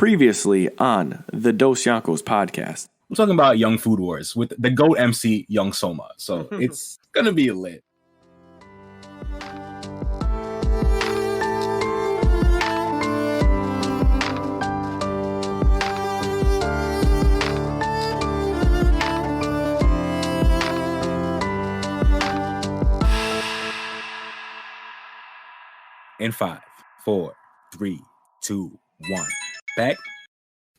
Previously on the Dosyonkos podcast. I'm talking about Young Food Wars with the GOAT MC, Young Soma. So it's going to be lit. In 5, 4, 3, 2, 1. Back.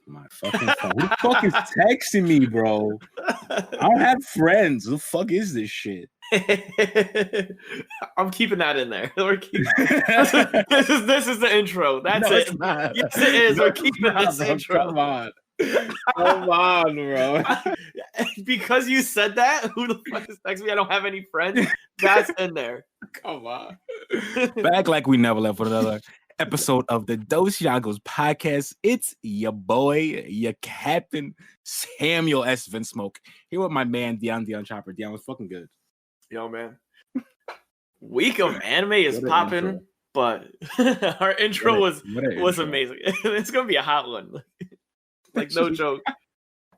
My fucking phone. Who the fuck is texting me, bro? I don't have friends. Who the fuck is this shit? I'm keeping that in there. This is the intro. That's No, it. it's not. Yes, it is. No, We're it's keeping not, this bro. intro. Come on. Come on, bro. Because you said that, who the fuck is texting me? I don't have any friends. That's in there. Come on. Back like we never left with another episode of the Dosyonkos podcast. It's your boy, your captain, Samuel S. Vinsmoke. Here with my man, Deion Chapter. Deion was fucking good. Yo, man. Week of anime is popping, intro. but our intro was intro. amazing. It's gonna be a hot one. Like, no joke.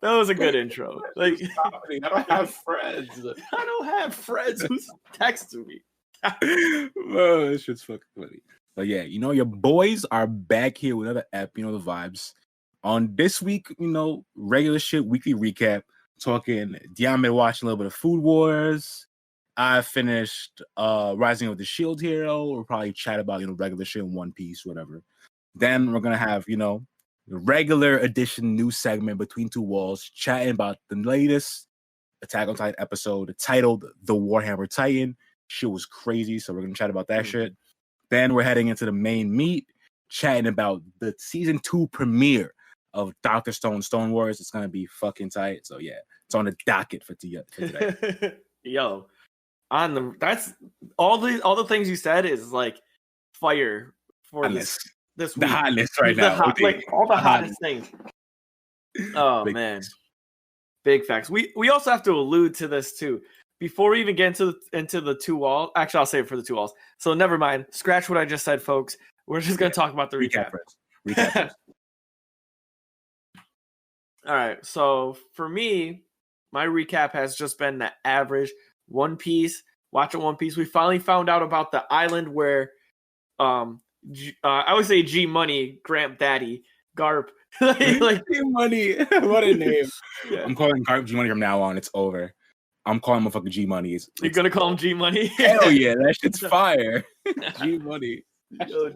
That was a good intro. Like, I don't have friends. I don't have friends who's texting me. Oh, this shit's fucking funny. But yeah, you know, your boys are back here with another ep, you know, the vibes. On this week, you know, regular shit, weekly recap, talking, Deion been watching a little bit of Food Wars. I finished Rising of the Shield Hero. We'll probably chat about, you know, regular shit in One Piece, whatever. Then we're going to have, you know, the regular edition news segment Between Two Walls, chatting about the latest Attack on Titan episode titled The Warhammer Titan. Shit was crazy, so we're going to chat about that shit. Then we're heading into the main meat, chatting about the season 2 premiere of Dr. Stone Wars. It's gonna be fucking tight. So yeah, it's on the docket for today. Yo, that's all the things you said is like fire for this week. The hotness right now. Like all the hottest things. Oh man, big facts. We also have to allude to this too. Before we even get into the two walls, actually, I'll save it for the two walls. So never mind. Scratch what I just said, folks. We're just going to talk about the recap. Recap first. All right. So for me, my recap has just been the average One Piece. Watching One Piece. We finally found out about the island where, I would say G Money, Gramp Daddy, Garp. Like G Money. What a name. Yeah. I'm calling Garp G Money from now on. It's over. I'm calling him fucking G Money. You're gonna call him G Money? Hell yeah, that shit's fire. G Money. Yo,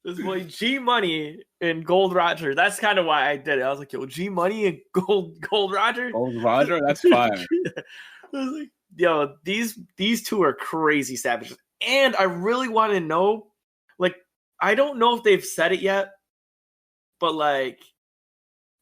this boy G Money and Gold Roger. That's kind of why I did it. I was like, yo, G Money and Gold Roger. Gold Roger, that's fire. I was like, yo, these two are crazy savages, and I really want to know. Like, I don't know if they've said it yet, but like,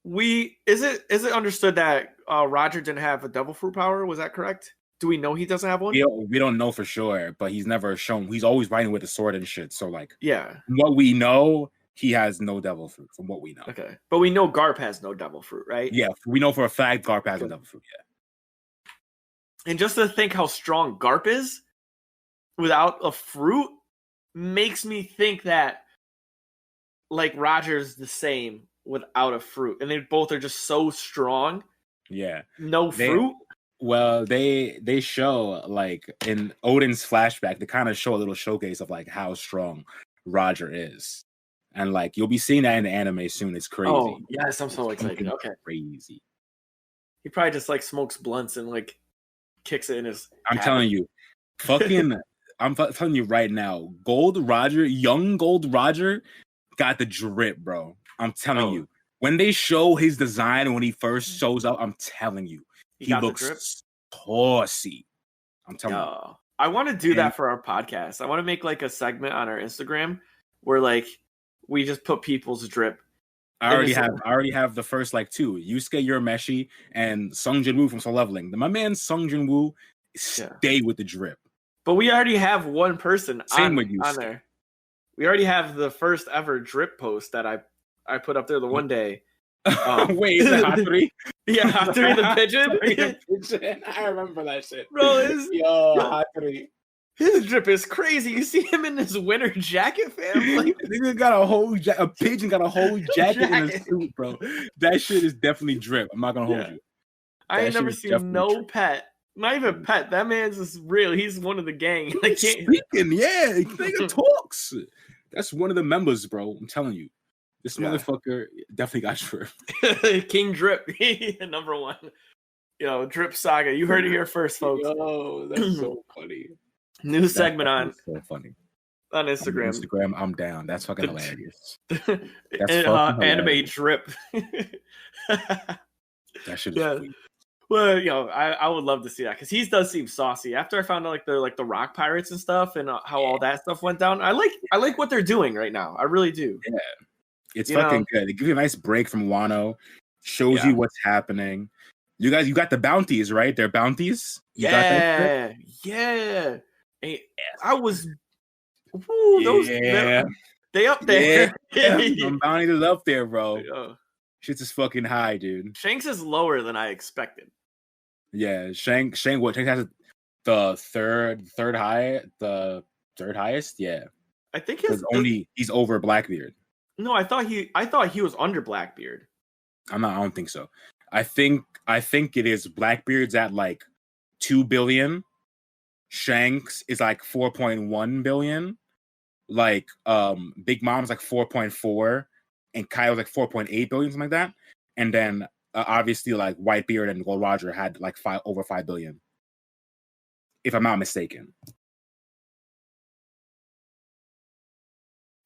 is it understood that Roger didn't have a devil fruit power? Was that correct? Do we know he doesn't have one? We don't know for sure, but he's never shown. He's always fighting with a sword and shit. So like, yeah, what we know, he has no devil fruit. From what we know, okay, but we know Garp has no devil fruit, right? Yeah, we know for a fact Garp has no devil fruit. Yeah, and just to think how strong Garp is without a fruit makes me think that like Roger's the same without a fruit, and they both are just so strong. Yeah, no fruit. Well, they show like in Odin's flashback, they kind of show a little showcase of like how strong Roger is, and like you'll be seeing that in the anime soon. It's crazy. Oh yes, I'm so excited. Okay, crazy. He probably just like smokes blunts and like kicks it in his. I'm telling you, fucking. I'm telling you right now, young Gold Roger, got the drip, bro. I'm telling you. When they show his design when he first shows up, I'm telling you, he looks saucy. I'm telling you. I want to do that for our podcast. I want to make like a segment on our Instagram where like we just put people's drip. I already have the first like two. Yusuke Urameshi and Sung Jin Woo from Soul Leveling. My man Sung Jin Woo stay with the drip. But we already have one person Same with you. On there. We already have the first ever drip post that I put up there the one day. Wait, is it Hattori? Yeah, Hattori the pigeon. I remember that shit. Bro, Hattori. His drip is crazy. You see him in this winter jacket, fam? Like, nigga got a pigeon got a whole jacket in his suit, bro. That shit is definitely drip. I'm not gonna hold you. I ain't never seen no pet. Not even pet. That man's just real. He's one of the gang. Like, speaking, yeah, nigga talks. That's one of the members, bro. I'm telling you. This motherfucker definitely got drip. King Drip, number one. Drip Saga. You heard it here first, folks. Oh, that's so funny. New segment on so funny. On Instagram. On Instagram, I'm down. That's fucking hilarious. That's fucking anime hilarious. Drip. That shit is sweet. Well, I would love to see that because he does seem saucy. After I found out they're like the rock pirates and stuff and how all that stuff went down, I like what they're doing right now. I really do. Yeah, it's fucking good. They give you a nice break from Wano, shows you what's happening. You got the bounties, right? They're bounties. You got that shit? Hey, I was. Woo, those they up there. Some bounties is up there, bro. Shit's is fucking high, dude. Shanks is lower than I expected. Yeah, Shanks has the third highest. Yeah, I think he's over Blackbeard. No, I thought he was under Blackbeard. I don't think so. I think it is Blackbeard's at like 2 billion. Shanks is like 4.1 billion. Like Big Mom's like 4.4, and Kyle's like 4.8 billion, something like that. And then obviously like Whitebeard and Gold Roger had like over 5 billion, if I'm not mistaken.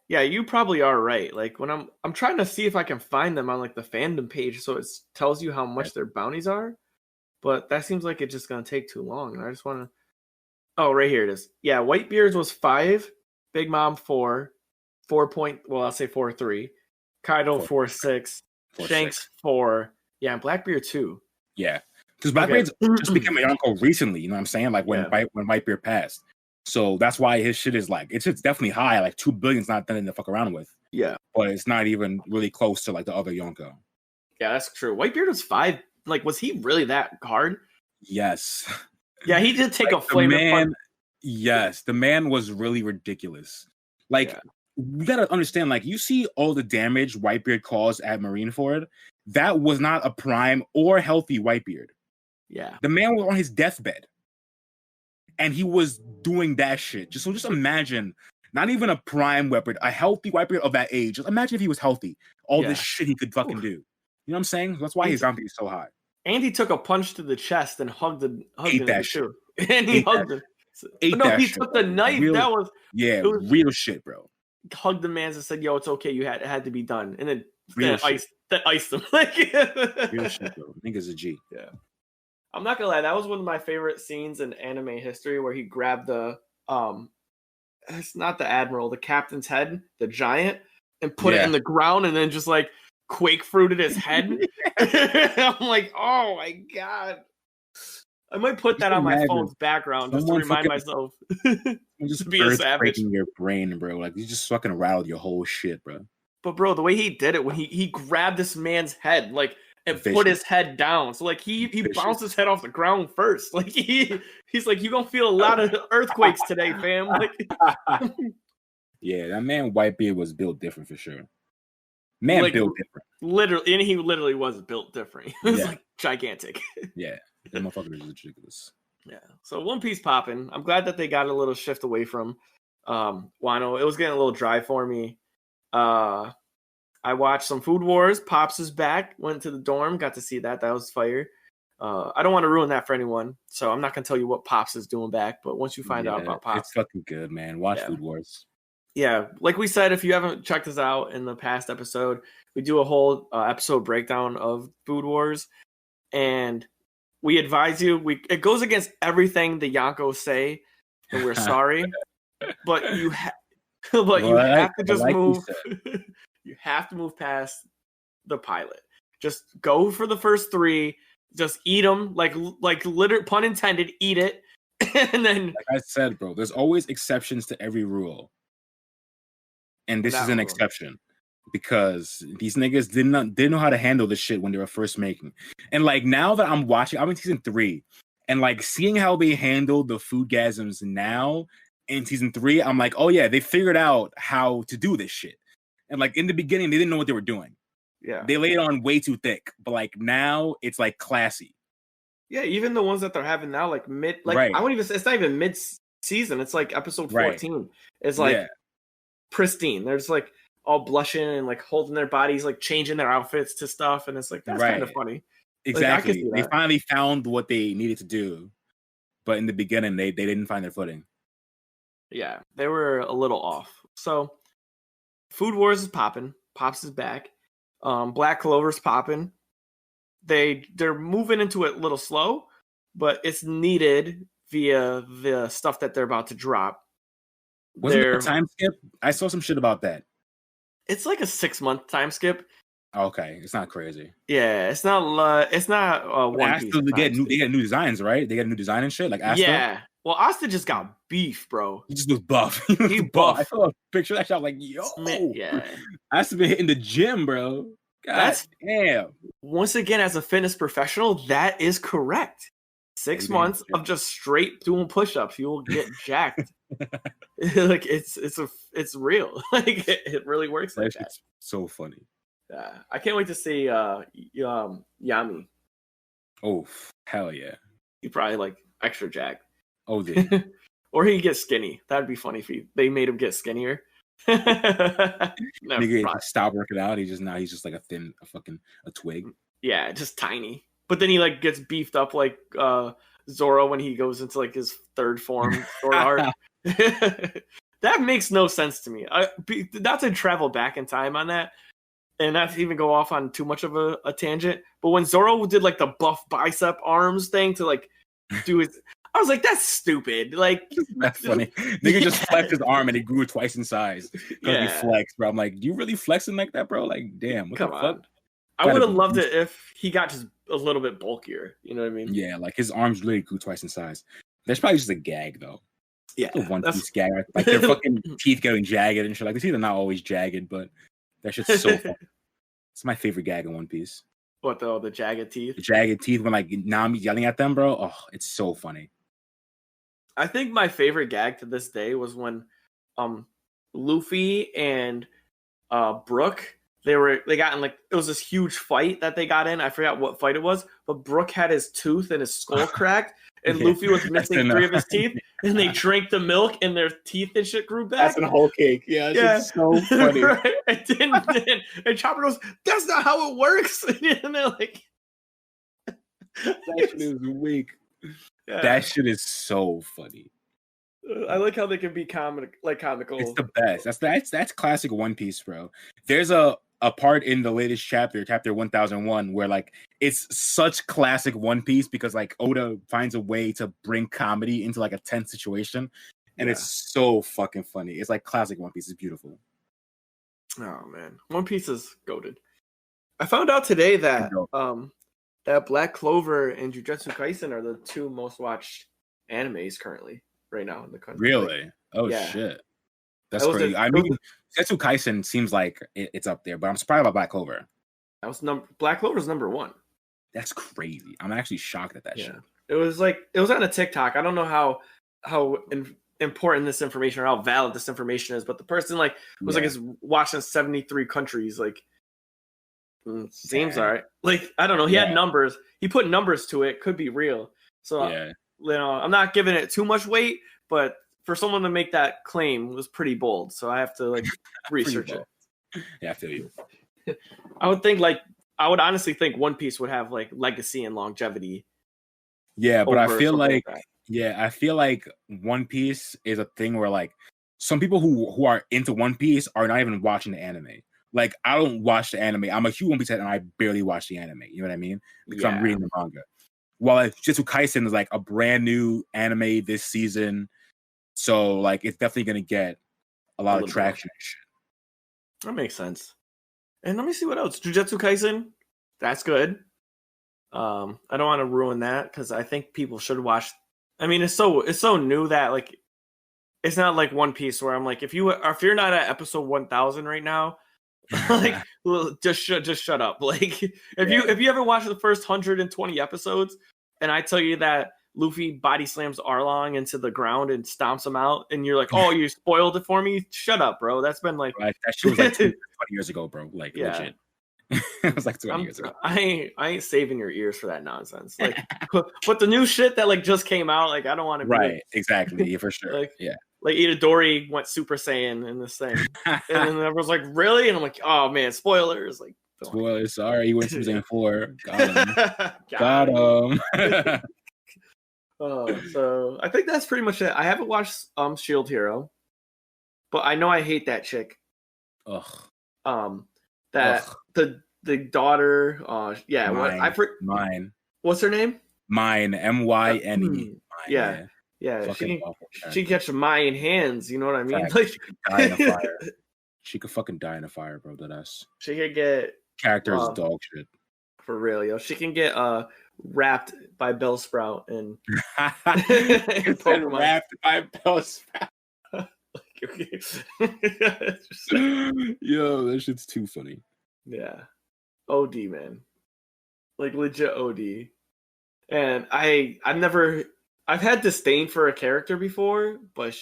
Yeah, you probably are right. Like when I'm trying to see if I can find them on like the fandom page, so it tells you how much their bounties are. But that seems like it's just gonna take too long. And I just want to. Oh, right here it is. Yeah, Whitebeard's was 5, Big Mom 4, 4. I'll say 4.3, Kaido 4.6, Shanks 4. Yeah, and Blackbeard 2. Yeah, because Blackbeard's just became a Yonko recently. You know what I'm saying? Like when Whitebeard passed. So that's why his shit is like, it's definitely high. Like 2 billion is not nothing to fuck around with. Yeah. But it's not even really close to like the other Yonko. Yeah, that's true. Whitebeard was 5. Like, was he really that hard? Yes. Yeah, he did take a flame. Yes, the man was really ridiculous. Like, you gotta understand, like, you see all the damage Whitebeard caused at Marineford. That was not a prime or healthy Whitebeard. Yeah. The man was on his deathbed. And he was doing that shit. Just imagine, not even a prime Whitebeard, a healthy Whitebeard of that age. Just imagine if he was healthy. All this shit he could fucking do. You know what I'm saying? That's why his bounty is so high. And he took a punch to the chest and hugged that shit. Too. And he hugged him. No, he took the knife. That was real shit, bro. Hugged the man and said, "Yo, it's okay. It had to be done." And then iced him. Like real shit, bro. Nigga's a G. Yeah. I'm not gonna lie, that was one of my favorite scenes in anime history where he grabbed the it's not the admiral, the captain's head, the giant, and put it in the ground and then just like quake fruited his head. I'm like, oh my god. I might put that on my phone's background just to remind myself just to be a savage. Breaking your brain, bro. Like you just fucking rattled your whole shit, bro. But bro, the way he did it when he grabbed this man's head, like and put his head down. So like he bounced his head off the ground first. Like he's like, you gonna feel a lot of earthquakes today, fam. Like yeah, that man Whitebeard was built different for sure. Man, like, built different. Literally, and he literally was built different. He was like gigantic. Yeah, that motherfucker is ridiculous. Yeah. So One Piece popping. I'm glad that they got a little shift away from Wano. It was getting a little dry for me. I watched some Food Wars. Pops is back. Went to the dorm. Got to see that. That was fire. I don't want to ruin that for anyone, so I'm not gonna tell you what Pops is doing back. But once you find out about Pops, it's fucking good, man. Watch Food Wars. Yeah, like we said, if you haven't checked us out in the past episode, we do a whole episode breakdown of Food Wars, and we advise you. It goes against everything the Yonkos say, and we're sorry, but you have to just move. You have to move past the pilot. Just go for the first 3. Just eat them, like literal pun intended. Eat it, and then like I said, bro, there's always exceptions to every rule, and this is an exception because these niggas didn't know how to handle this shit when they were first making. And like now that I'm in season 3, and like seeing how they handle the foodgasms now, in season 3, I'm like, oh yeah, they figured out how to do this shit. And like in the beginning, they didn't know what they were doing. Yeah. They laid it on way too thick, but like now it's like classy. Yeah, even the ones that they're having now, like mid, like Right. I won't even say it's not even mid season. It's like episode 14. Right. It's like Yeah. pristine. They're just like all blushing and like holding their bodies, like changing their outfits to stuff, and it's like that's kind of funny. Exactly. Like, they finally found what they needed to do, but in the beginning, they didn't find their footing. Yeah, they were a little off. So, Food Wars is popping. Pops is back. Black Clover's popping. They're moving into it a little slow, but it's needed via the stuff that they're about to drop. Wasn't there a time skip? I saw some shit about that. It's like a 6-month time skip. Okay, it's not crazy. Yeah, it's not One Piece. They get new designs, right? They got a new design and shit. Like Asta. Yeah. Well, Asta just got beef, bro. He just looks buff. He's buff. I saw a picture of that shit. I was like, yo, yeah. Asta been hitting the gym, bro. That's damn. Once again, as a fitness professional, that is correct. 6 months of just straight doing push-ups, you will get jacked. Like it's real. Like it really works like that. So funny. Yeah, I can't wait to see Yami. Oh hell yeah! He probably like extra jacked. Oh, dude. Or he gets skinny. That'd be funny if they made him get skinnier. Nigga stop working out. He's just like a twig. Yeah, just tiny. But then he like gets beefed up like Zoro when he goes into like his third form sword art. That makes no sense to me. Not to travel back in time on that, and not to even go off on too much of a tangent. But when Zoro did like the buff bicep arms thing to like do his, I was like, that's stupid. Like that's funny. Nigga just flexed his arm and it grew twice in size because he flexed, bro. I'm like, you really flexing like that, bro? Like, damn, what the fuck? I would have loved it if he got just a little bit bulkier. You know what I mean? Yeah, like his arms really grew twice in size. That's probably just a gag, though. Yeah, like a One Piece gag. Like their fucking teeth getting jagged and shit. Like the teeth are not always jagged, but that shit's so funny. It's my favorite gag in One Piece. What though? The jagged teeth? The jagged teeth when like Nami's yelling at them, bro. Oh, it's so funny. I think my favorite gag to this day was when Luffy and Brook they got in like it was this huge fight that they got in. I forgot what fight it was, but Brook had his tooth and his skull cracked, and Luffy was missing 3 of his teeth, and they drank the milk and their teeth and shit grew back. That's a whole cake. Yeah, it's so funny. Right? And Chopper goes, "That's not how it works." And they're like, "That shit is weak." Yeah. That shit is so funny. I like how they can be comical. It's the best. That's classic One Piece, bro. There's a part in the latest chapter 1001, where like it's such classic One Piece because like Oda finds a way to bring comedy into like a tense situation, and it's so fucking funny. It's like classic One Piece. It's beautiful. Oh man, One Piece is goated. I found out today that that Black Clover and Jujutsu Kaisen are the 2 most watched animes currently right now in the country. Really? Oh shit. That's crazy. I mean, Jujutsu Kaisen seems like it's up there, but I'm surprised about Black Clover. Black Clover's number 1. That's crazy. I'm actually shocked at that shit. It was on a TikTok. I don't know how important this information or how valid this information is, but the person like was like is watched in 73 countries. Like seems all right. Like I don't know. He had numbers. He put numbers to it. Could be real. So you know, I'm not giving it too much weight, but for someone to make that claim was pretty bold. So I have to like research it. Yeah, I feel you. I would honestly think One Piece would have like legacy and longevity. Yeah, but I feel like One Piece is a thing where like some people who are into One Piece are not even watching the anime. Like I don't watch the anime. I'm a huge One Piece head and I barely watch the anime. You know what I mean? Because I'm reading the manga. While Jujutsu Kaisen is like a brand new anime this season, so like it's definitely gonna get a lot of traction and shit. That makes sense. And let me see what else. Jujutsu Kaisen, that's good. I don't want to ruin that because I think people should watch. I mean, it's so new that like it's not like One Piece where I'm like if you're not at episode 1000 right now, like just shut up. Like if you ever watch the first 120 episodes and I tell you that Luffy body slams Arlong into the ground and stomps him out, and you're like, "Oh, you spoiled it for me." Shut up, bro. That's been like that shit was like 20 years ago, bro. Like legit. It was like 20 years ago. I ain't saving your ears for that nonsense. Like, but the new shit that like just came out, like I don't want to. Right, exactly, yeah, for sure. Like, yeah, like Itadori went Super Saiyan in this thing, and then everyone's like, "Really?" And I'm like, "Oh man, spoilers!" Like, spoilers. Sorry, he went Super Saiyan 4. Got him. So I think that's pretty much it. I haven't watched Shield Hero, but I know I hate that chick. Ugh. That the daughter. Yeah. Mine. What's her name? Mine. Myne. Yeah. She can catch Mayan hands. You know what I mean? Like, she could die in a fire. She could fucking die in a fire, bro. Deadass. She could get characters dog shit. For real, yo. She can get wrapped by Bellsprout and wrapped by Bellsprout. Yo, that shit's too funny. Yeah. OD, man. Like legit OD. And I've had disdain for a character before, but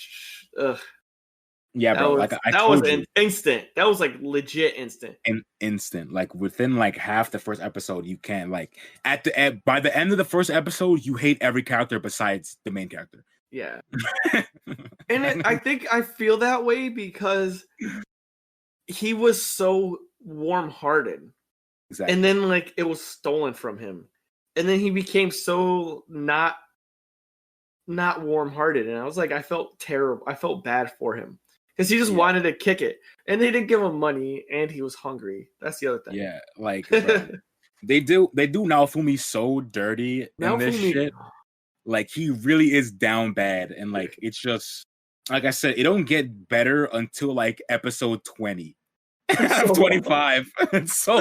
yeah, bro. That was instant. That was like legit instant. Instant. Like within like half the first episode, you can't like by the end of the first episode, you hate every character besides the main character. Yeah. And I think I feel that way because he was so warm-hearted. Exactly. And then like it was stolen from him. And then he became so not warm-hearted. And I was like, I felt terrible. I felt bad for him. Because he just wanted to kick it. And they didn't give him money and he was hungry. That's the other thing. Yeah, like bro, they do Naofumi so dirty in this shit. Like he really is down bad. And like it's just like I said, it don't get better until like episode 20. So 25. It's so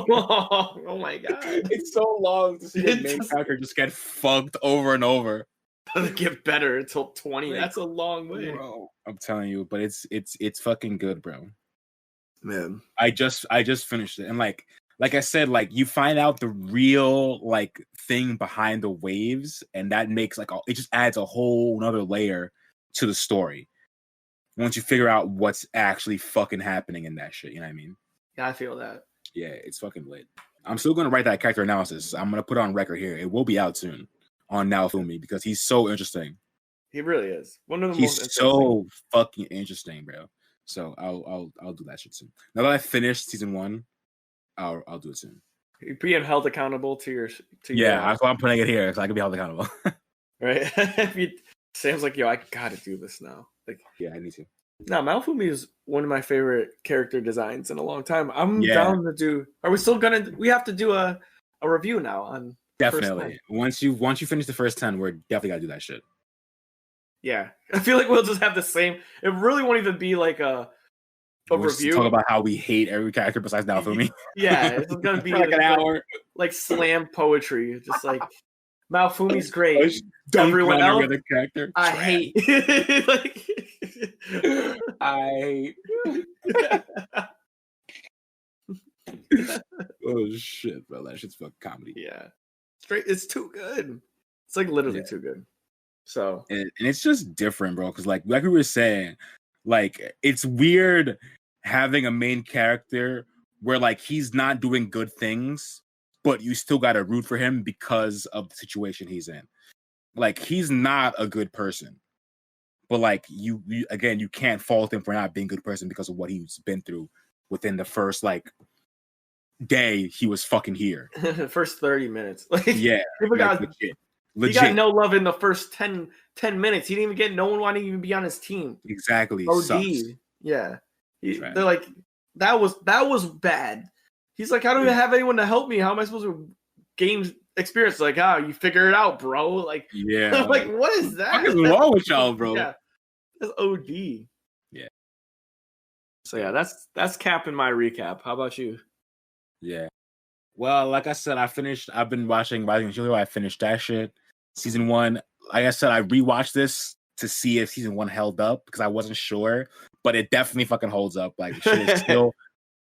long. Oh my god. It's so long to see the main character just get fucked over and over. Doesn't get better until 20. Like, that's a long way. Bro, I'm telling you, but it's fucking good, bro. Man. I just finished it. And like I said, like you find out the real like thing behind the waves, and that makes like it just adds a whole another layer to the story. Once you figure out what's actually fucking happening in that shit, you know what I mean? Yeah, I feel that. Yeah, it's fucking lit. I'm still gonna write that character analysis. I'm gonna put it on record here. It will be out soon on Naofumi because he's so interesting. He really is. One of the he's most so fucking interesting, bro. So I'll do that shit soon. Now that I finished season 1, I'll do it soon. You're being held accountable to your that's why I'm putting it here, so I can be held accountable. Right? Sam's like, yo, I gotta do this now. Like, yeah, I need to. No, Naofumi is one of my favorite character designs in a long time. I'm down to do. Are we still gonna? We have to do a review now on. Definitely. Once you finish the first 10, we're definitely gotta do that shit. Yeah, I feel like we'll just have the same. It really won't even be like a review. Talk about how we hate every character besides Naofumi. Yeah, it's gonna be like an hour, like slam poetry, just like Naofumi's great. Everyone else, the character. I hate. Like, I hate. Oh shit, bro! That shit's fucking comedy. Yeah, straight. It's too good. It's like literally too good. So and it's just different, bro. Because like we were saying, like it's weird having a main character where like he's not doing good things, but you still gotta root for him because of the situation he's in. Like he's not a good person, but like you again, you can't fault him for not being a good person because of what he's been through within the first like day he was fucking here. First 30 minutes. Like, yeah, legit. He got no love in the first 10 minutes. He didn't even get no one wanting to even be on his team. Exactly. OD. Yeah. They're like, that was bad. He's like, I don't even have anyone to help me. How am I supposed to gain experience? Like, you figure it out, bro. Like, yeah. I'm like, what is that? What is wrong with y'all, bro? Yeah. That's OD. Yeah. So yeah, that's capping my recap. How about you? Yeah. Well, like I said, I've been watching Rising Hero. I finished that shit. Season 1. Like I said, I rewatched this to see if season 1 held up because I wasn't sure, but it definitely fucking holds up. Like, shit is still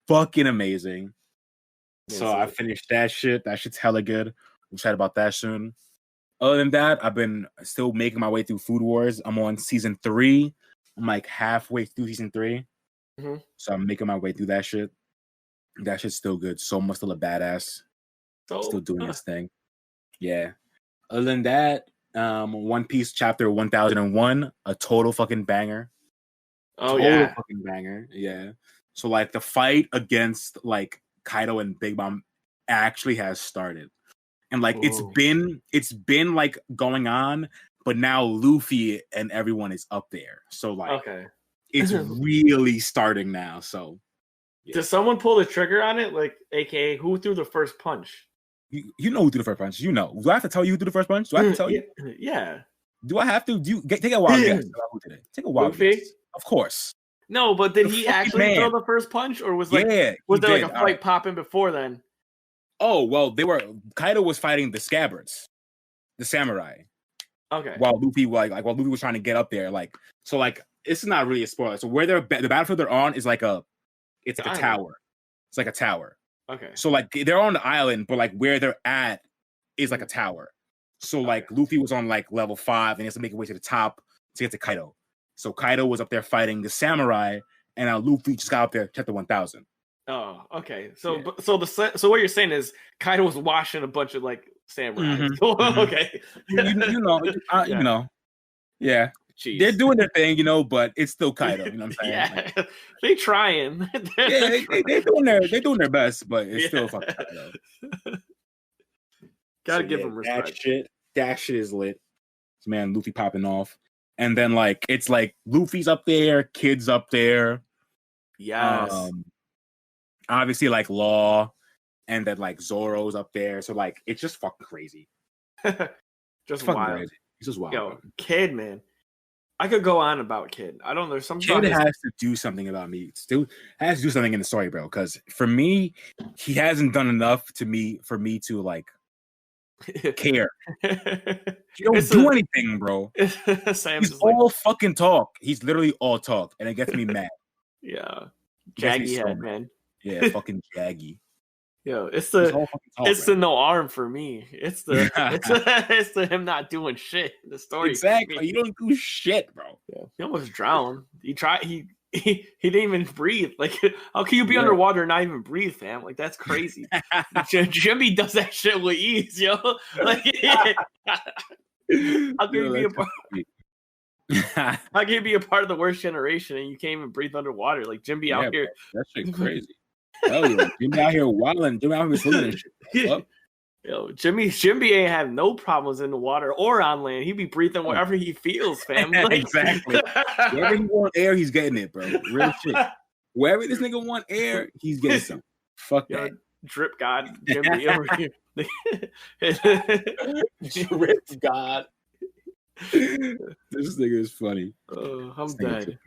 fucking amazing. So I finished that shit. That shit's hella good. We'll chat about that soon. Other than that, I've been still making my way through Food Wars. I'm on season 3. I'm like halfway through season 3. Mhm. So I'm making my way through that shit. That shit's still good. So much still a badass. Still doing his thing. Yeah. Other than that, One Piece chapter 1001, a total fucking banger. Oh Total fucking banger. Yeah. So like the fight against like Kaido and Big Mom actually has started. And like it's been like going on, but now Luffy and everyone is up there. So like it's really starting now. So Did someone pull the trigger on it? Like, aka, who threw the first punch? You know who threw the first punch. You know. Do I have to tell you who threw the first punch? Do I have to tell you? Yeah. Do I have to? Take a wild guess about who did it? Take a wild guess. Of course. No, but did he actually throw the first punch, or was there like a fight popping before then? Oh well, Kaido was fighting the scabbards, the samurai. Okay. While Luffy was trying to get up there, it's not really a spoiler. So where the battlefield they're on is like a tower. It's like a tower. Okay. So like they're on the island, but like where they're at is like a tower. So like Luffy was on like level 5 and he has to make his way to the top to get to Kaido. So Kaido was up there fighting the samurai, and now Luffy just got up there, chapter 1000. Oh, okay. So so what you're saying is Kaido was washing a bunch of like samurai. Mm-hmm. Okay. You know. Yeah. Jeez. They're doing their thing, but it's still Kaido. You know what I'm saying? Yeah, they trying. They're doing their best, but it's still fucking Kaido. Gotta give him respect. That shit is lit. Man, Luffy popping off, and then like it's like Luffy's up there, Kid's up there. Yes. Obviously, like Law, and then like Zoro's up there. So like it's just fucking crazy. Just wild. Crazy. It's just wild. Yo, Kid, man. I could go on about Kid. I don't know. Kid has to do something about me. Still has to do something in the story, bro. Because for me, he hasn't done enough for me to like care. He don't do anything, bro. He's all fucking talk. He's literally all talk, and it gets me mad. Yeah, Jaggy head, man. Yeah, fucking Jaggy. Yo, it's the no arm for me. It's the him not doing shit. The story. Exactly. You don't do shit, bro. Yeah. He almost drowned. He didn't even breathe. Like, how can you be underwater and not even breathe, fam? Like, that's crazy. Jimmy does that shit with ease, yo. Like, how can you be a part? How can you be a part of the worst generation and you can't even breathe underwater? Like Jimmy out here. Bro, that shit crazy. Hell yeah, Jimmy out here wilding. Jimmy out here swimming and shit. Yo, Jimmy ain't have no problems in the water or on land. He be breathing wherever he feels, fam. Like, exactly. Wherever he want air, he's getting it, bro. Real shit. Wherever this nigga want air, he's getting some. Fuck that. Drip God, Jimmy over here. Drip God. This nigga is funny. Oh, I'm dead.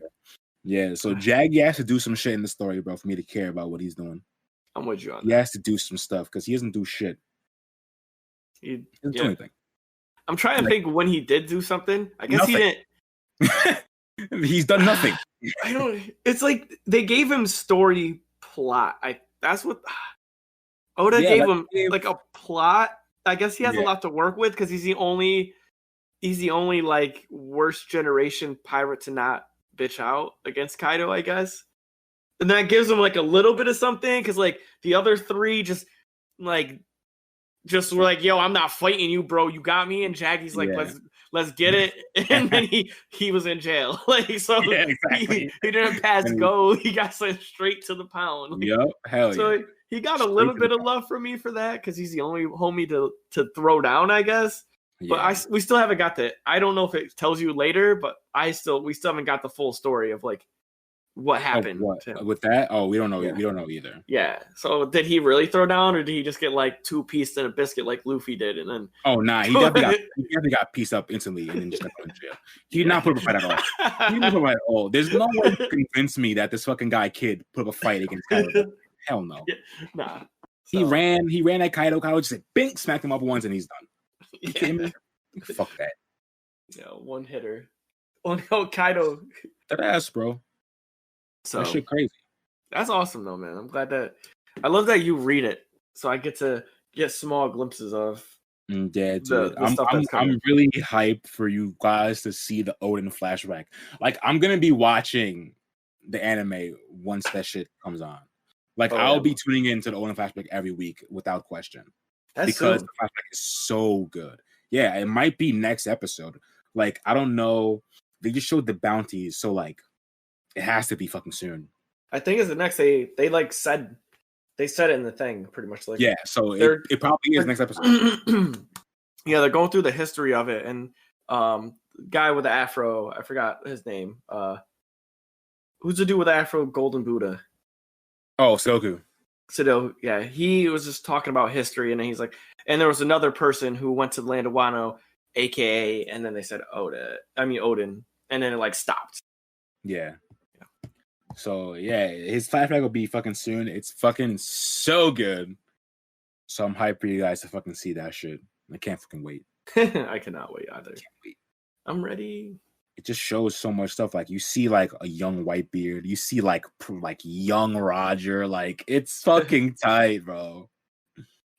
Yeah, so Jaggy has to do some shit in the story, bro, for me to care about what he's doing. I'm with you on that. He has to do some stuff because he doesn't do shit. He doesn't do anything. I'm trying to think when he did do something. I guess nothing. He didn't. He's done nothing. I don't. It's like they gave him story plot. That's what Oda gave him, like a plot. I guess he has a lot to work with because he's the only like worst generation pirate to not bitch out against Kaido, I guess. And that gives him like a little bit of something because like the other three just were like, yo, I'm not fighting you, bro. You got me. And Jaggy's like, let's get it. And then he was in jail. Like, so he didn't pass go. He got sent straight to the pound. Like, yep, hell so yeah. He got a little bit of love from me for that because he's the only homie to throw down, I guess. Yeah. But we still haven't got the. I don't know if it tells you later, but we still haven't got the full story of like what happened with that. Oh, we don't know. We don't know either. Yeah. So did he really throw down, or did he just get like 2 pieces and a biscuit like Luffy did, and then? Oh nah, he definitely got pieced up instantly and then just got put in jail. He did not put up a fight at all. He didn't put up a fight at all. There's no way to convince me that this fucking guy Kid put up a fight against Kaido. Hell no. Yeah, nah. So. He ran at Kaido. Kaido just said, "Bink," smacked him up once, and he's done. You kidding me? Fuck that. Yeah, one hitter. Oh no, Kaido. That ass, bro. So that shit crazy. That's awesome though, man. I'm glad that I love that you read it, so I get to get small glimpses of Yeah, dude. the stuff that's coming. I'm really hyped for you guys to see the Odin flashback. Like, I'm gonna be watching the anime once that shit comes on. Like, I'll be tuning into the Odin flashback every week without question. Because the flashback is so good. Yeah, it might be next episode. Like, I don't know. They just showed the bounties, so like it has to be fucking soon. I think it's the next. They like said it in the thing pretty much. Like, yeah, so it probably is next episode. Yeah, they're going through the history of it, and guy with the afro, I forgot his name. Who's the dude with the afro? Golden Buddha. Oh, Soku. Sido, yeah, he was just talking about history, and then he's like, and there was another person who went to the land of Wano, aka, and then they said Odin, and then it like stopped. Yeah. So yeah, his flashback will be fucking soon. It's fucking so good. So I'm hyped for you guys to fucking see that shit. I can't fucking wait. I cannot wait either. Can't wait. I'm ready. It just shows so much stuff. Like, you see like a young Whitebeard, you see like young Roger. Like, it's fucking tight, bro.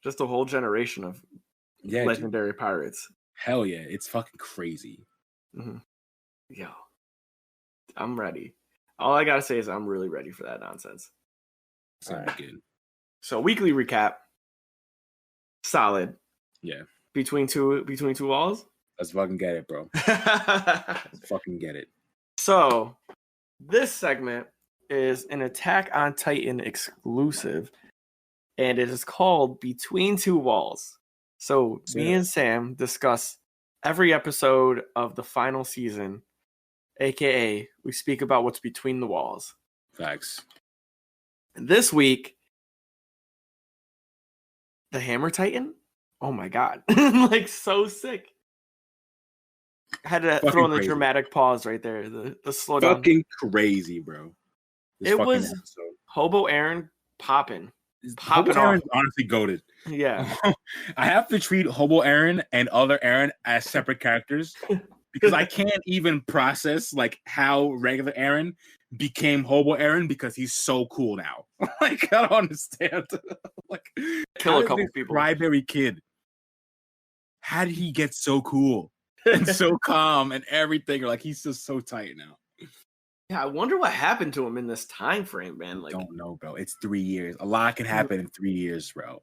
Just a whole generation of legendary pirates. Hell yeah, it's fucking crazy. Mm-hmm. Yo, I'm ready. All I gotta say is I'm really ready for that nonsense. Sounds good. So weekly recap, solid. Yeah. Between two walls. Let's fucking get it, bro. Let's fucking get it. So this segment is an Attack on Titan exclusive, and it is called Between Two Walls. So me and Sam discuss every episode of the final season, aka we speak about what's between the walls. Facts. And this week, the Hammer Titan. Oh my god. Like, so sick. Had to throw in the dramatic pause right there. The slow down. Fucking crazy, bro. It was Hobo Aaron popping. Hobo Aaron's honestly goated. Yeah. I have to treat Hobo Aaron and other Aaron as separate characters because I can't even process like how regular Aaron became Hobo Aaron because he's so cool now. Like, I don't understand. Like, kill a couple people. Cryberry kid. How did he get so cool and so calm and everything? Like, he's just so tight now. Yeah, I wonder what happened to him in this time frame, man. Like, I don't know, bro. It's 3 years. A lot can happen in 3 years, bro.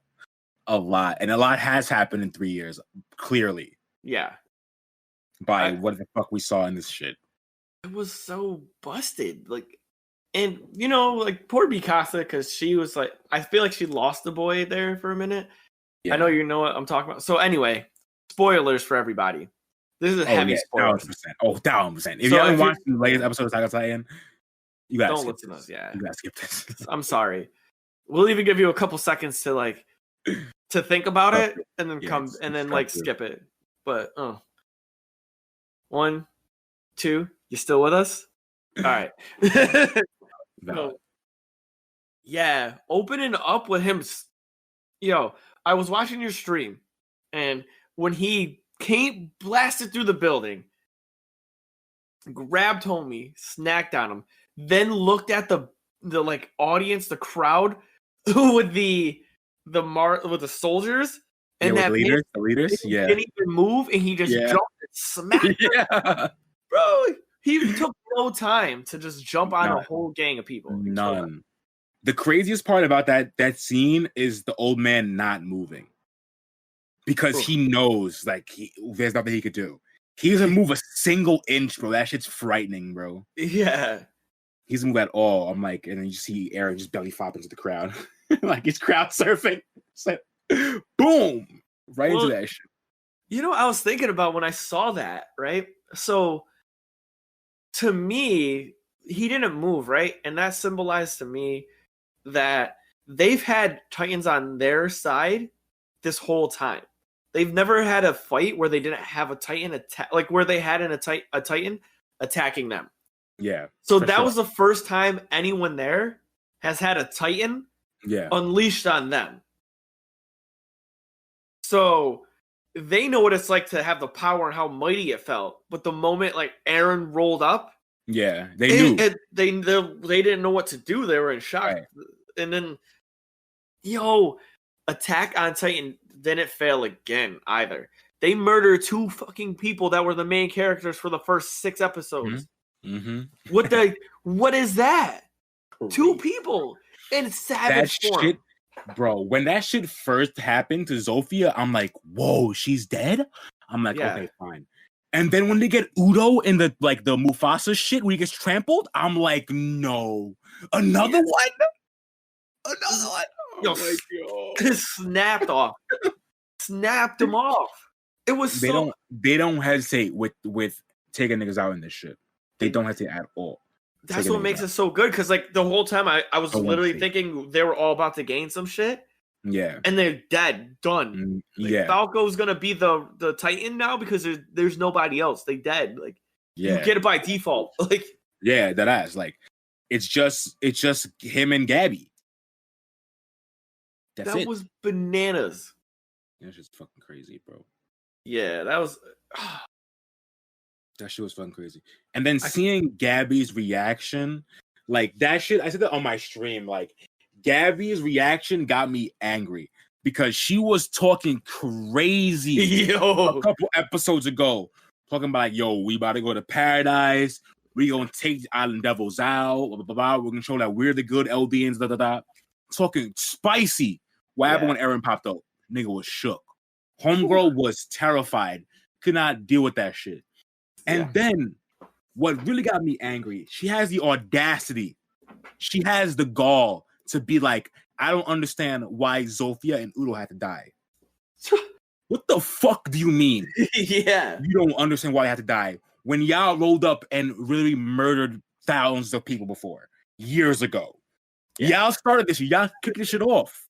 A lot. And a lot has happened in 3 years, clearly. Yeah. By what the fuck we saw in this shit. It was so busted. Like, and, you know, like, poor Mikasa, because she was like, I feel like she lost the boy there for a minute. Yeah. I know you know what I'm talking about. So anyway, spoilers for everybody. This is a heavy spoiler. 1,000%. Oh, 1,000%. If you haven't watched the latest episode of Attack on Titan, you gotta skip this. Yeah. You gotta skip this. I'm sorry. We'll even give you a couple seconds to like to think about it and then skip it. But 1, 2, you still with us? All right. So, yeah, opening up with him. Yo, I was watching your stream, and when he came blasted through the building, grabbed homie, snacked on him, then looked at the like audience, the crowd with the soldiers and the leaders, didn't even move, and he just jumped and smacked them. Bro, he took no time to just jump on a whole gang of people. None. The craziest part about that scene is the old man not moving. Because he knows, like, there's nothing he could do. He doesn't move a single inch, bro. That shit's frightening, bro. Yeah. He doesn't move at all. I'm like, and then you see Aaron just belly flop into the crowd. Like, he's crowd surfing. It's like, boom! Right into that shit. You know what I was thinking about when I saw that, right? So, to me, he didn't move, right? And that symbolized to me that they've had Titans on their side this whole time. They've never had a fight where they didn't have a Titan attack, like where they had a Titan attacking them. Yeah. So that was the first time anyone there has had a Titan unleashed on them. So they know what it's like to have the power and how mighty it felt. But the moment like Aaron rolled up, they knew. They didn't know what to do. They were in shock. Right. And then, Attack on Titan didn't fail again either. They murdered 2 fucking people that were the main characters for the first 6 episodes. Mm-hmm. What is that? Crazy. 2 people in savage form. Shit, bro, when that shit first happened to Zofia, I'm like, whoa, she's dead? I'm like, okay, fine. And then when they get Udo in the Mufasa shit where he gets trampled, I'm like, no. Another one? Another one? Yo, snapped off. Snapped him off. It was they don't hesitate with taking niggas out in this shit. They don't hesitate at all. That's what makes it so good, because like the whole time I was literally thinking they were all about to gain some shit. Yeah. And they're dead. Done. Like, Falco's gonna be the Titan now because there's nobody else. They dead. Like you get it by default. Like that ass. Like it's just him and Gabby. That was bananas. That's just fucking crazy, bro. Yeah, that was that shit was fucking crazy. And then seeing Gabby's reaction, like that shit, I said that on my stream, like Gabby's reaction got me angry because she was talking crazy a couple episodes ago, talking about like, yo, we about to go to paradise, we gonna take the island devils out, blah, blah, blah. We're gonna show that we're the good Eldians, da da da. Talking spicy. What happened when Eren popped up? Nigga was shook. Homegirl was terrified. Could not deal with that shit. And then what really got me angry, she has the audacity. She has the gall to be like, I don't understand why Zofia and Udo had to die. What the fuck do you mean? Yeah. You don't understand why they had to die. When y'all rolled up and really murdered thousands of people before, years ago. Y'all started this shit. Y'all kicked this shit off.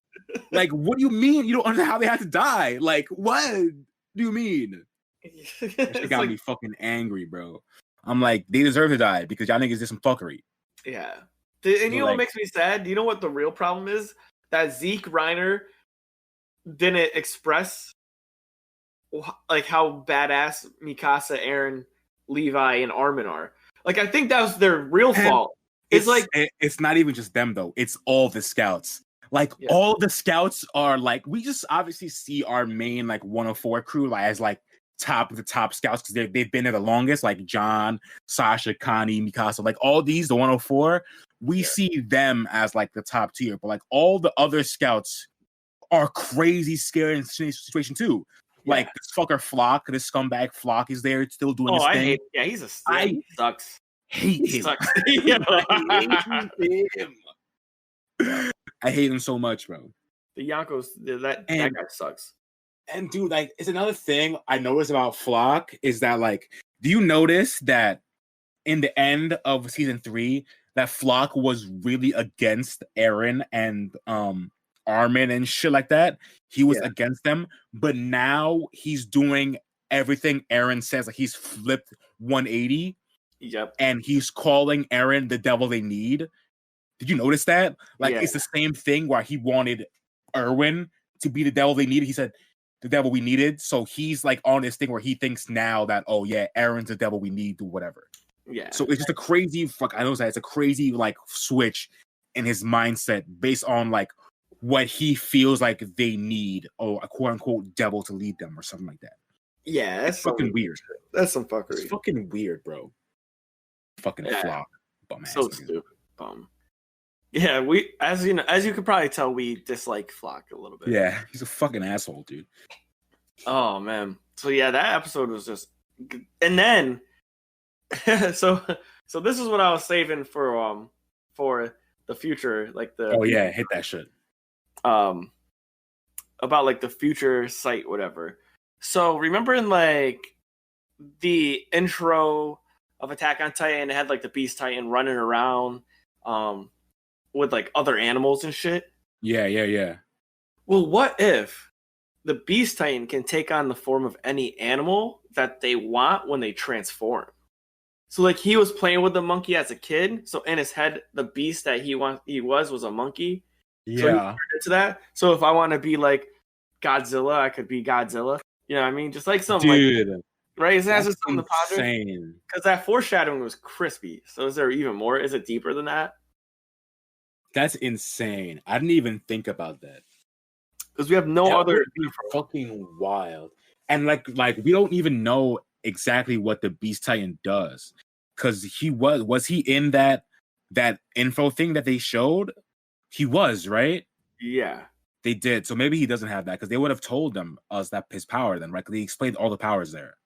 Like, what do you mean you don't understand how they had to die? Like, what do you mean? That shit got me fucking angry, bro. I'm like, they deserve to die because y'all niggas did some fuckery. Yeah. And you know what makes me sad? Do you know what the real problem is? That Zeke Reiner didn't express like how badass Mikasa, Eren, Levi, and Armin are. Like, I think that was their real fault. It's not even just them though. It's all the scouts. Like all the scouts are like, we just obviously see our main like 104 crew as like top of the top scouts because they've been there the longest, like John, Sasha, Connie, Mikasa, like all these, the 104, we see them as like the top tier, but like all the other scouts are crazy scary in situation too. Like this fucker Flock, this scumbag Flock is there still doing his thing. He sucks. Hate him. Sucks. I hate him so much, bro. The Yonkos, that guy sucks. And dude, like, it's another thing I noticed about Flock is that, like, do you notice that in the end of season 3, that Flock was really against Eren and Armin and shit like that? He was against them, but now he's doing everything Eren says. Like, he's flipped 180. Yep. And he's calling Eren the devil they need. Did you notice that? Like, it's the same thing where he wanted Erwin to be the devil they needed. He said, the devil we needed. So he's like on this thing where he thinks now that, oh yeah, Eren's the devil we need, do whatever. Yeah. So it's just a crazy I know that it's a crazy like switch in his mindset based on like what he feels like they need, or a quote unquote devil to lead them or something like that. Yeah, that's fucking weird. That's some fuckery. It's fucking weird, bro. Fucking Flock. Bum ass. So stupid. Bum. Yeah, we as you could probably tell, we dislike Flock a little bit. Yeah, he's a fucking asshole, dude. Oh man. So yeah, that episode was just, and then so this is what I was saving for the future, like the hit that shit. About like the future site, whatever. So remember in like the intro of Attack on Titan, it had like the Beast Titan running around with like other animals and shit. Yeah. Well, what if the Beast Titan can take on the form of any animal that they want when they transform? So like he was playing with the monkey as a kid, so in his head the beast that he was a monkey. Yeah. So he turned into that. So if I want to be like Godzilla, I could be Godzilla. You know what I mean? Just like something dude, like, right? That's just something to ponder. Insane. Because that foreshadowing was crispy. So is there even more? Is it deeper than that? That's insane. I didn't even think about that. because we have no That other would be fucking wild. And like we don't even know exactly what the Beast Titan does, because he was he in that info thing that they showed? He was, right? Yeah. They did. So maybe he doesn't have that, because they would have told us that his power then, right? They explained all the powers there.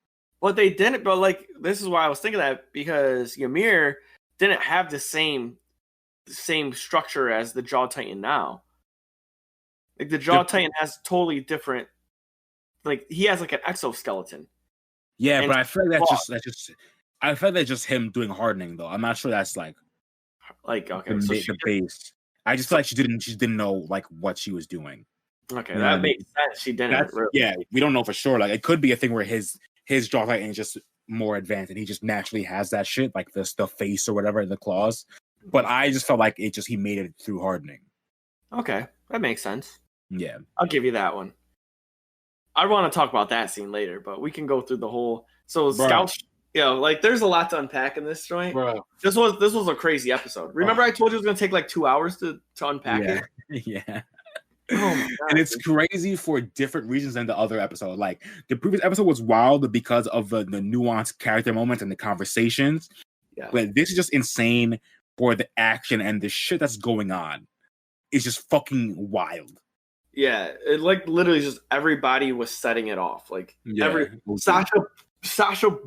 But they didn't. But like, this is why I was thinking that, because Ymir didn't have the same structure as the Jaw Titan now. Like the Jaw Titan has totally different. Like he has like an exoskeleton. Yeah, And but I feel like I feel like that's just him doing hardening though. I'm not sure that's like okay, the base. I just feel like she didn't know like what she was doing. Okay, You know that what I makes sense. She didn't. Really. Yeah, we don't know for sure. Like it could be a thing where his Jaw Titan is just more advanced and he just naturally has that shit, like the face or whatever, the claws. But I just felt like he made it through hardening. Okay, that makes sense. Yeah, I'll give you that one. I want to talk about that scene later, but we can go through the whole. So Scouts, like there's a lot to unpack in this joint. Bro. This was a crazy episode. Remember, I told you it was gonna take like 2 hours to unpack it. Yeah. Oh my God. And it's crazy for different reasons than the other episode. Like the previous episode was wild because of the nuanced character moments and the conversations. Yeah. But this is just insane for the action and the shit that's going on. It's just fucking wild. Yeah, it like literally just everybody was setting it off. Like Sasha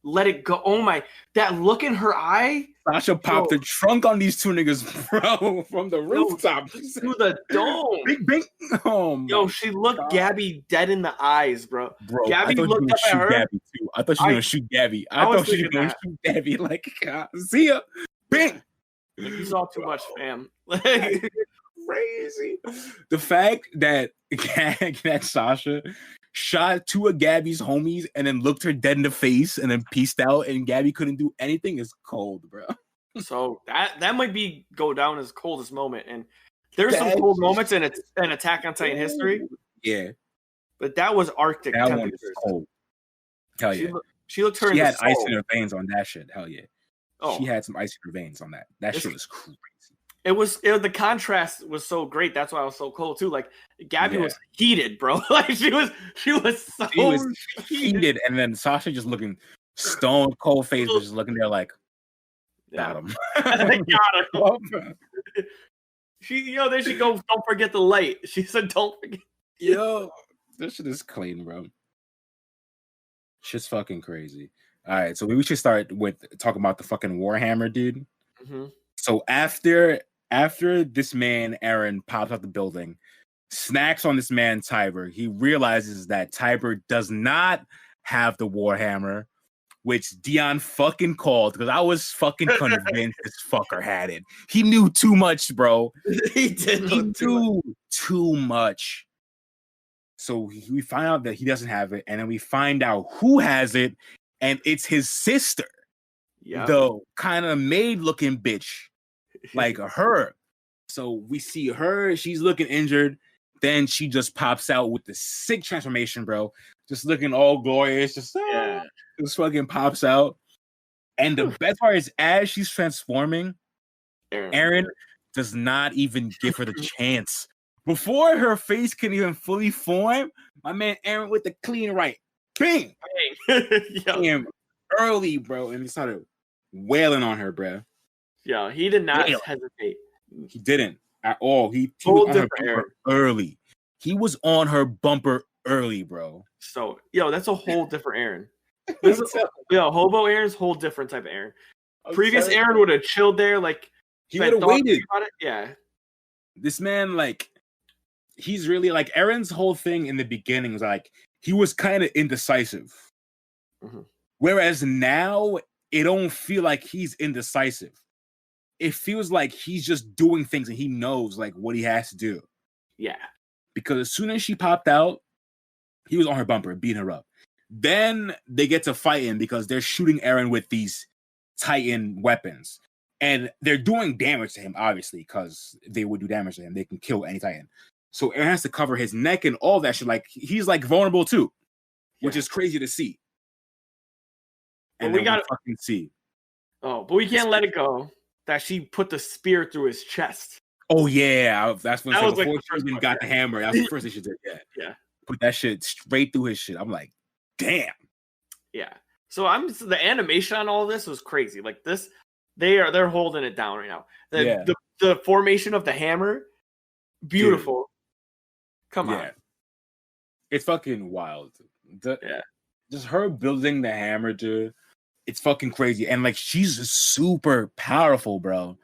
let it go. Oh my, that look in her eye. Sasha popped the trunk on these two niggas, bro, from the rooftop through the dome. Big. Oh, she looked Gabby dead in the eyes, bro. Gabby looked up at her. Gabby too. I thought she was gonna shoot Gabby. I thought she was gonna shoot Gabby. Like, see ya, bing. You saw too much, fam. Crazy. The fact that Sasha shot two of Gabby's homies and then looked her dead in the face and then peaced out and Gabby couldn't do anything is cold, bro. So that might go down as coldest moment. And there's some cold moments in Attack on Titan history. Yeah. But that was Arctic that temperatures. One was cold. Hell yeah. She looked her. She had ice in her veins on that shit. Hell yeah. Oh. She had some ice in her veins on that. That shit was crazy. The contrast was so great. That's why I was so cold too. Like Gabby was heated, bro. Like she was heated, and then Sasha just looking stone cold face, was just looking there like, got him. Got him. There she goes. Don't forget the light. She said, "Don't forget." Yo, this shit is clean, bro. Shit's fucking crazy. All right, so we should start with talking about the fucking Warhammer, dude. Mm-hmm. So after this man, Eren, pops out the building, snacks on this man, Tiber, he realizes that Tiber does not have the Warhammer, which Deion fucking called, because I was fucking convinced this fucker had it. He knew too much, bro. He did. He knew too much. So we find out that he doesn't have it, and then we find out who has it, and it's his sister. Yeah. The kind of maid-looking bitch, like her. So we see her, she's looking injured. Then she just pops out with the sick transformation, bro. Just looking all glorious. Just fucking pops out. And the best part is, as she's transforming, Eren does not even give her the chance. Before her face can even fully form, my man Eren with the clean right. Bing! Bang! Early, bro. And he started wailing on her, bro. Yeah, he did not hesitate. He didn't at all. He was on her bumper early. He was on her bumper early, bro. So, that's a whole different Eren. Hobo Eren's whole different type of Eren. Previous Eren would have chilled there, like he would have waited. Yeah. This man, like, he's really like Eren's whole thing in the beginning was like he was kind of indecisive. Mm-hmm. Whereas now it don't feel like he's indecisive. It feels like he's just doing things and he knows like what he has to do. Yeah. Because as soon as she popped out, he was on her bumper, beating her up. Then they get to fighting because they're shooting Eren with these Titan weapons. And they're doing damage to him, obviously, because they would do damage to him. They can kill any Titan. So Eren has to cover his neck and all that shit. Like, he's like vulnerable too, which is crazy to see. And we got to fucking see. Oh, but we can't let it go that she put the spear through his chest. Oh yeah, that's when That was, like, before the she first even one, got yeah. the hammer. That's the first thing she did. Yeah, Yeah. put that shit straight through his shit. I'm like, damn. Yeah. So the animation on all this was crazy. Like this, they're holding it down right now. The formation of the hammer, beautiful. Come on. It's fucking wild. Yeah. Just her building the hammer, dude. It's fucking crazy. And like she's super powerful, bro.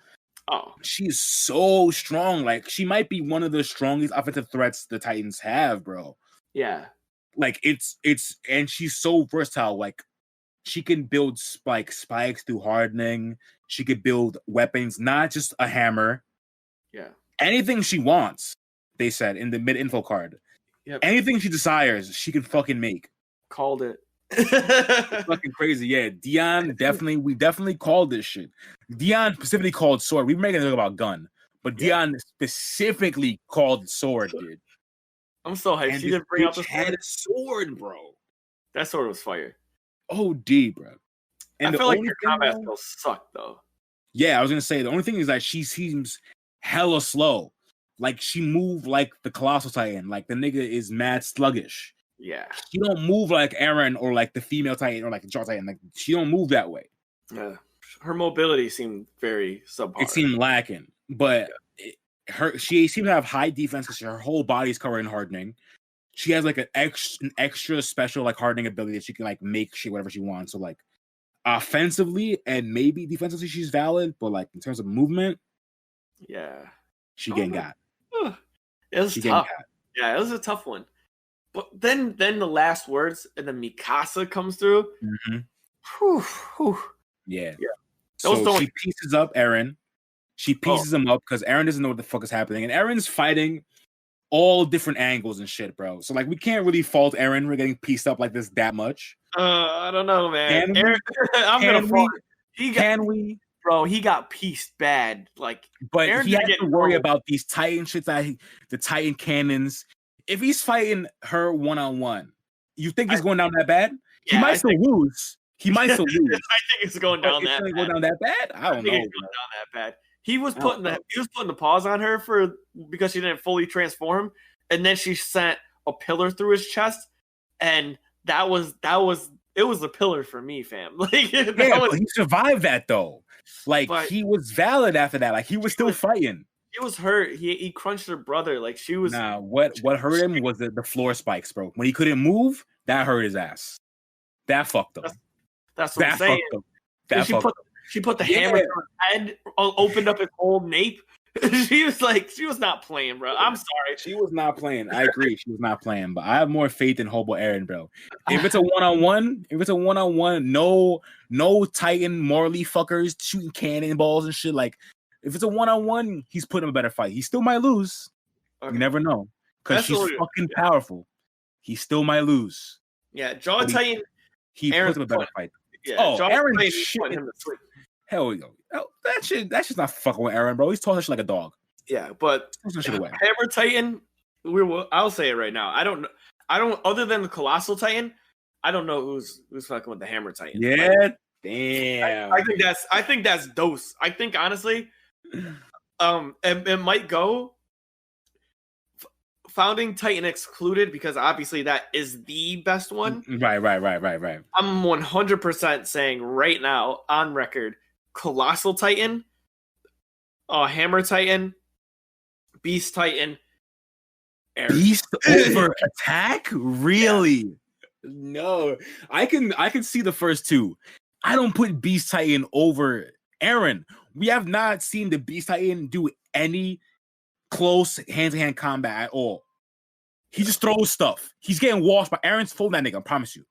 Oh. She's so strong. Like she might be one of the strongest offensive threats the Titans have, bro. Yeah. Like it's and she's so versatile. Like she can build spikes through hardening. She could build weapons, not just a hammer. Yeah. Anything she wants, they said in the mid info card. Yep. Anything she desires, she can fucking make. Called it. It's fucking crazy. Yeah, we definitely called this shit. Deion specifically called sword. We were making a joke about gun, but Deion specifically called sword, dude. I'm so hyped. She didn't bring out the had a sword, bro. That sword was fire. OD, bro. And I feel like your combat skills suck, though. Yeah, I was gonna say the only thing is that she seems hella slow. Like she moved like the Colossal Titan. Like the nigga is mad sluggish. Yeah. She don't move like Eren or like the female Titan or like the Jaw Titan. Like she don't move that way. Yeah. Her mobility seemed very subpar. It seemed lacking, but she seemed to have high defense because her whole body's covered in hardening. She has like an extra special like hardening ability that she can like make shit whatever she wants. So like offensively and maybe defensively she's valid, but like in terms of movement, she getting got. It was tough. Yeah, it was a tough one. But then the last words and then Mikasa comes through. Mm-hmm. Whew, whew. Yeah. So she pieces up Eren. She pieces him up because Eren doesn't know what the fuck is happening. And Eren's fighting all different angles and shit, bro. So like we can't really fault Eren for getting pieced up like this that much. I don't know, man. Can we? Bro, he got pieced bad. Like, but Eren he had to worry about these Titan shits the Titan cannons. If he's fighting her one-on-one, you think he's going down that bad? He might still lose. He might still lose. I think it's going down that bad. Go down that bad? I don't know. It's going down that bad. He was putting the pause on her because she didn't fully transform, and then she sent a pillar through his chest, and it was the pillar for me, fam. Like he survived that though. Like he was valid after that. Like he was still fighting. He was hurt. He crunched her brother. Like she was. Nah, what hurt him was the floor spikes, bro. When he couldn't move, that hurt his ass. That fucked him. That's what I'm saying. She put the hammer through his head, opened up his whole nape. She was not playing, bro. I'm sorry. She was not playing. I agree. She was not playing, but I have more faith in Hobo Eren, bro. If it's a one-on-one, no Titan Morley fuckers shooting cannonballs and shit. Like, if it's a one-on-one, he's putting him a better fight. He still might lose. Okay. You never know. Because she's fucking powerful. He still might lose. Yeah, Jaw Titan. He puts him a better fight. Yeah, Eren shit. Hell we go. That's just not fucking with Eren, bro. He's tossing shit like a dog. Yeah, but Hammer Titan, I'll say it right now. I don't other than the Colossal Titan, I don't know who's fucking with the Hammer Titan. Yeah, damn. I think that's Dos. I think honestly, it might go Founding Titan excluded because obviously that is the best one. Right. I'm 100% saying right now on record, Colossal Titan, Hammer Titan, Beast Titan, Eren. Beast over Attack? Really? Yeah. No. I can see the first two. I don't put Beast Titan over Eren. We have not seen the Beast Titan do any close hand-to-hand combat at all. He just throws stuff. He's getting washed by Eren's folding that nigga, I promise you.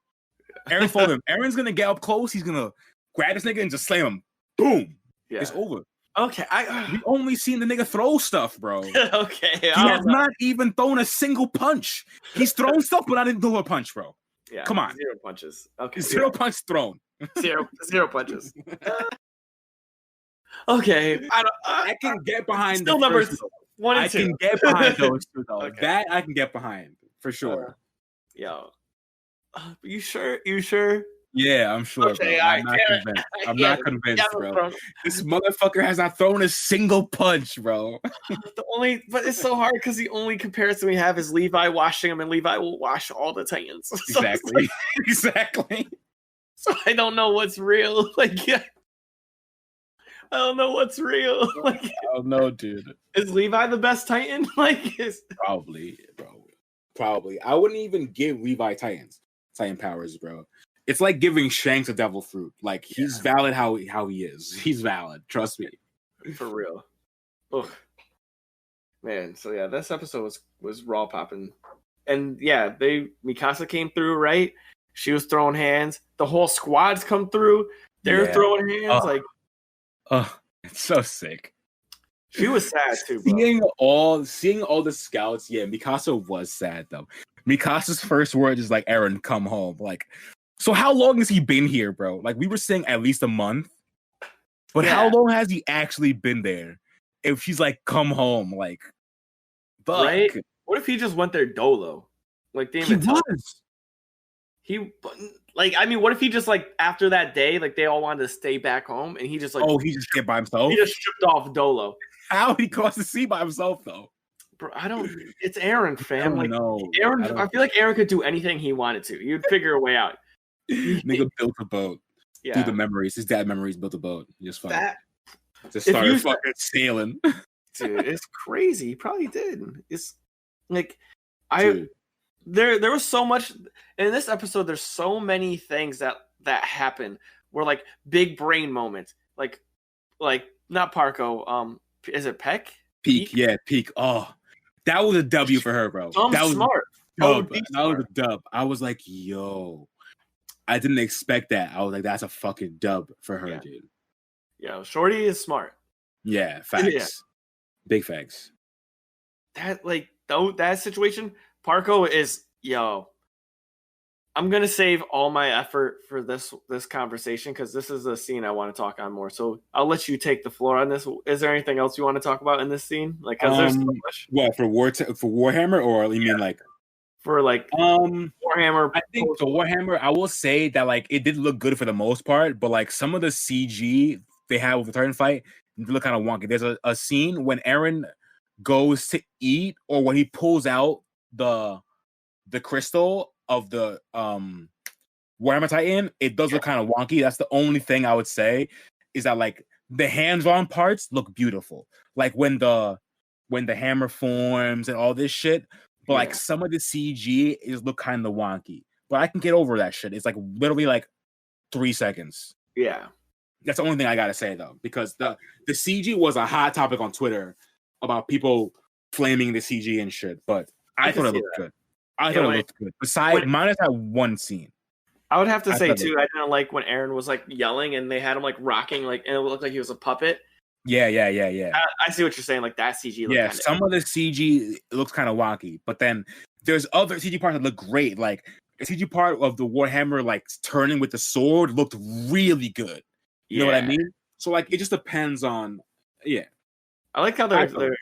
Eren's folding him. Eren's gonna get up close, he's gonna grab this nigga and just slam him. Boom. Yeah. It's over. Okay. We only seen the nigga throw stuff, bro. Okay. He has not even thrown a single punch. He's thrown stuff, but I didn't throw a punch, bro. Yeah. Come on. 0 punches. Okay. Zero punch thrown. Zero punches. Okay. I can get behind still numbers 1 and 2. I can get behind those two though. Okay. That I can get behind for sure. Yo. You sure? Yeah, I'm sure, Okay, bro. I'm not damn it. convinced. I I'm get not it. convinced, Yeah, bro. This motherfucker has not thrown a single punch, bro. But it's so hard because the only comparison we have is Levi washing him, and Levi will wash all the Titans. Exactly. Exactly. So I don't know what's real. Like, yeah, I don't know what's real. Like, I don't know, dude. is Levi the best Titan? Like, Probably, bro. Probably. I wouldn't even give Levi Titan powers, bro. It's like giving Shanks a devil fruit. Like, he's valid how he is. He's valid. Trust me. for real. Ugh. Man, so yeah, this episode was raw popping. And yeah, Mikasa came through, right? She was throwing hands. The whole squad's come through. They're throwing hands. It's so sick. She was sad too, bro. Seeing all the scouts, yeah, Mikasa was sad though. Mikasa's first word is like, Eren, come home. Like, so how long has he been here, bro? Like, we were saying at least a month. But how long has he actually been there? If she's like, come home, like, fuck. Right? What if he just went there dolo? Like, they didn't even tell him. What if he just, like, after that day, like, they all wanted to stay back home, and he just, like... Oh, he just get by himself? He just shipped off dolo. How he crossed the sea by himself, though? Bro, it's Eren, fam. I know. I feel like Eren could do anything he wanted to. You'd figure a way out. Nigga built a boat. Yeah. Through the memories. His dad memories built a boat. Just fine. Just if started fucking sailing. Dude, it's crazy. He probably did. It's like there was so much in this episode. There's so many things that happen were like big brain moments. Like not Parko. Is it Peck? Peak. Yeah, Peak. Oh, that was a W for her, bro. That was smart. That was a dub. I was like, yo, I didn't expect that. I was like, that's a fucking dub for her, dude. Yeah, Shorty is smart. Yeah, facts. Yeah. Big facts. That situation, Parko is, I'm gonna save all my effort for this conversation because this is a scene I want to talk on more. So I'll let you take the floor on this. Is there anything else you want to talk about in this scene? Like, cause there's so much. What for Warhammer, or you mean like for like Warhammer? I think for Warhammer, I will say that like it did look good for the most part, but like some of the CG they had with the Titan fight look kind of wonky. There's a scene when Eren goes to eat, or when he pulls out the crystal of the Warhammer Titan, it does look kind of wonky. That's the only thing I would say is that like the hands-on parts look beautiful, like when the hammer forms and all this shit. But like some of the CG look kind of wonky. But I can get over that shit. It's like literally like 3 seconds. Yeah. That's the only thing I gotta say though, because the CG was a hot topic on Twitter about people flaming the CG and shit. But I thought it looked good. I thought it looked good. Besides, minus that one scene. I would have to say too, I didn't like when Eren was like yelling and they had him like rocking, like, and it looked like he was a puppet. Yeah. I see what you're saying. Like that CG. Yeah, some of the CG looks kind of wonky, but then there's other CG parts that look great. Like the CG part of the Warhammer, like turning with the sword, looked really good. You know what I mean? So like it just depends on. Yeah, I like how they're.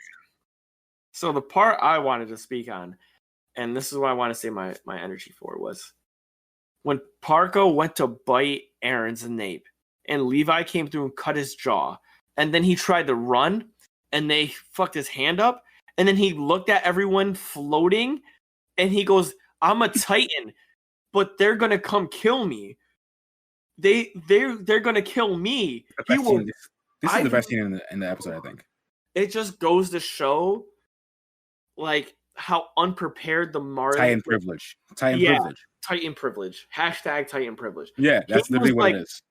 So the part I wanted to speak on, and this is what I want to say my energy for, was when Parko went to bite Eren's nape, and Levi came through and cut his jaw. And then he tried to run, and they fucked his hand up. And then he looked at everyone floating, and he goes, "I'm a Titan, but they're gonna come kill me. They're gonna kill me." This is the best scene in the episode, I think. It just goes to show, like, how unprepared the Marley. Titan privilege. Titan privilege. Hashtag Titan privilege. Yeah, that's literally what it is.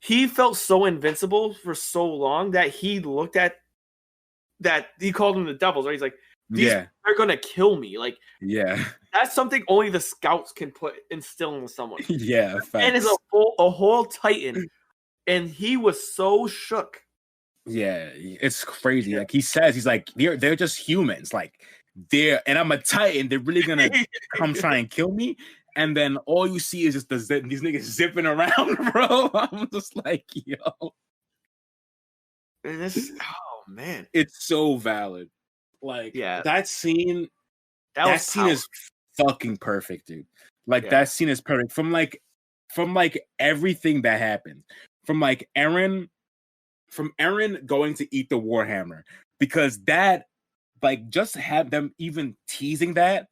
He felt so invincible for so long that he looked at that. He called them the devils, right? He's like, they're gonna kill me. Like, that's something only the scouts can instill in someone. Yeah, facts. And it's a whole Titan, and he was so shook. Yeah, it's crazy. Like he says, he's like, they're just humans. Like and I'm a Titan. They're really gonna come try and kill me. And then all you see is just these niggas zipping around, bro. I'm just like, yo. Oh, man. It's so valid. Like, that scene, that scene is fucking perfect, dude. Like, that scene is perfect. From, like, from like everything that happened, from like Eren going to eat the Warhammer, because that, like, just have them even teasing that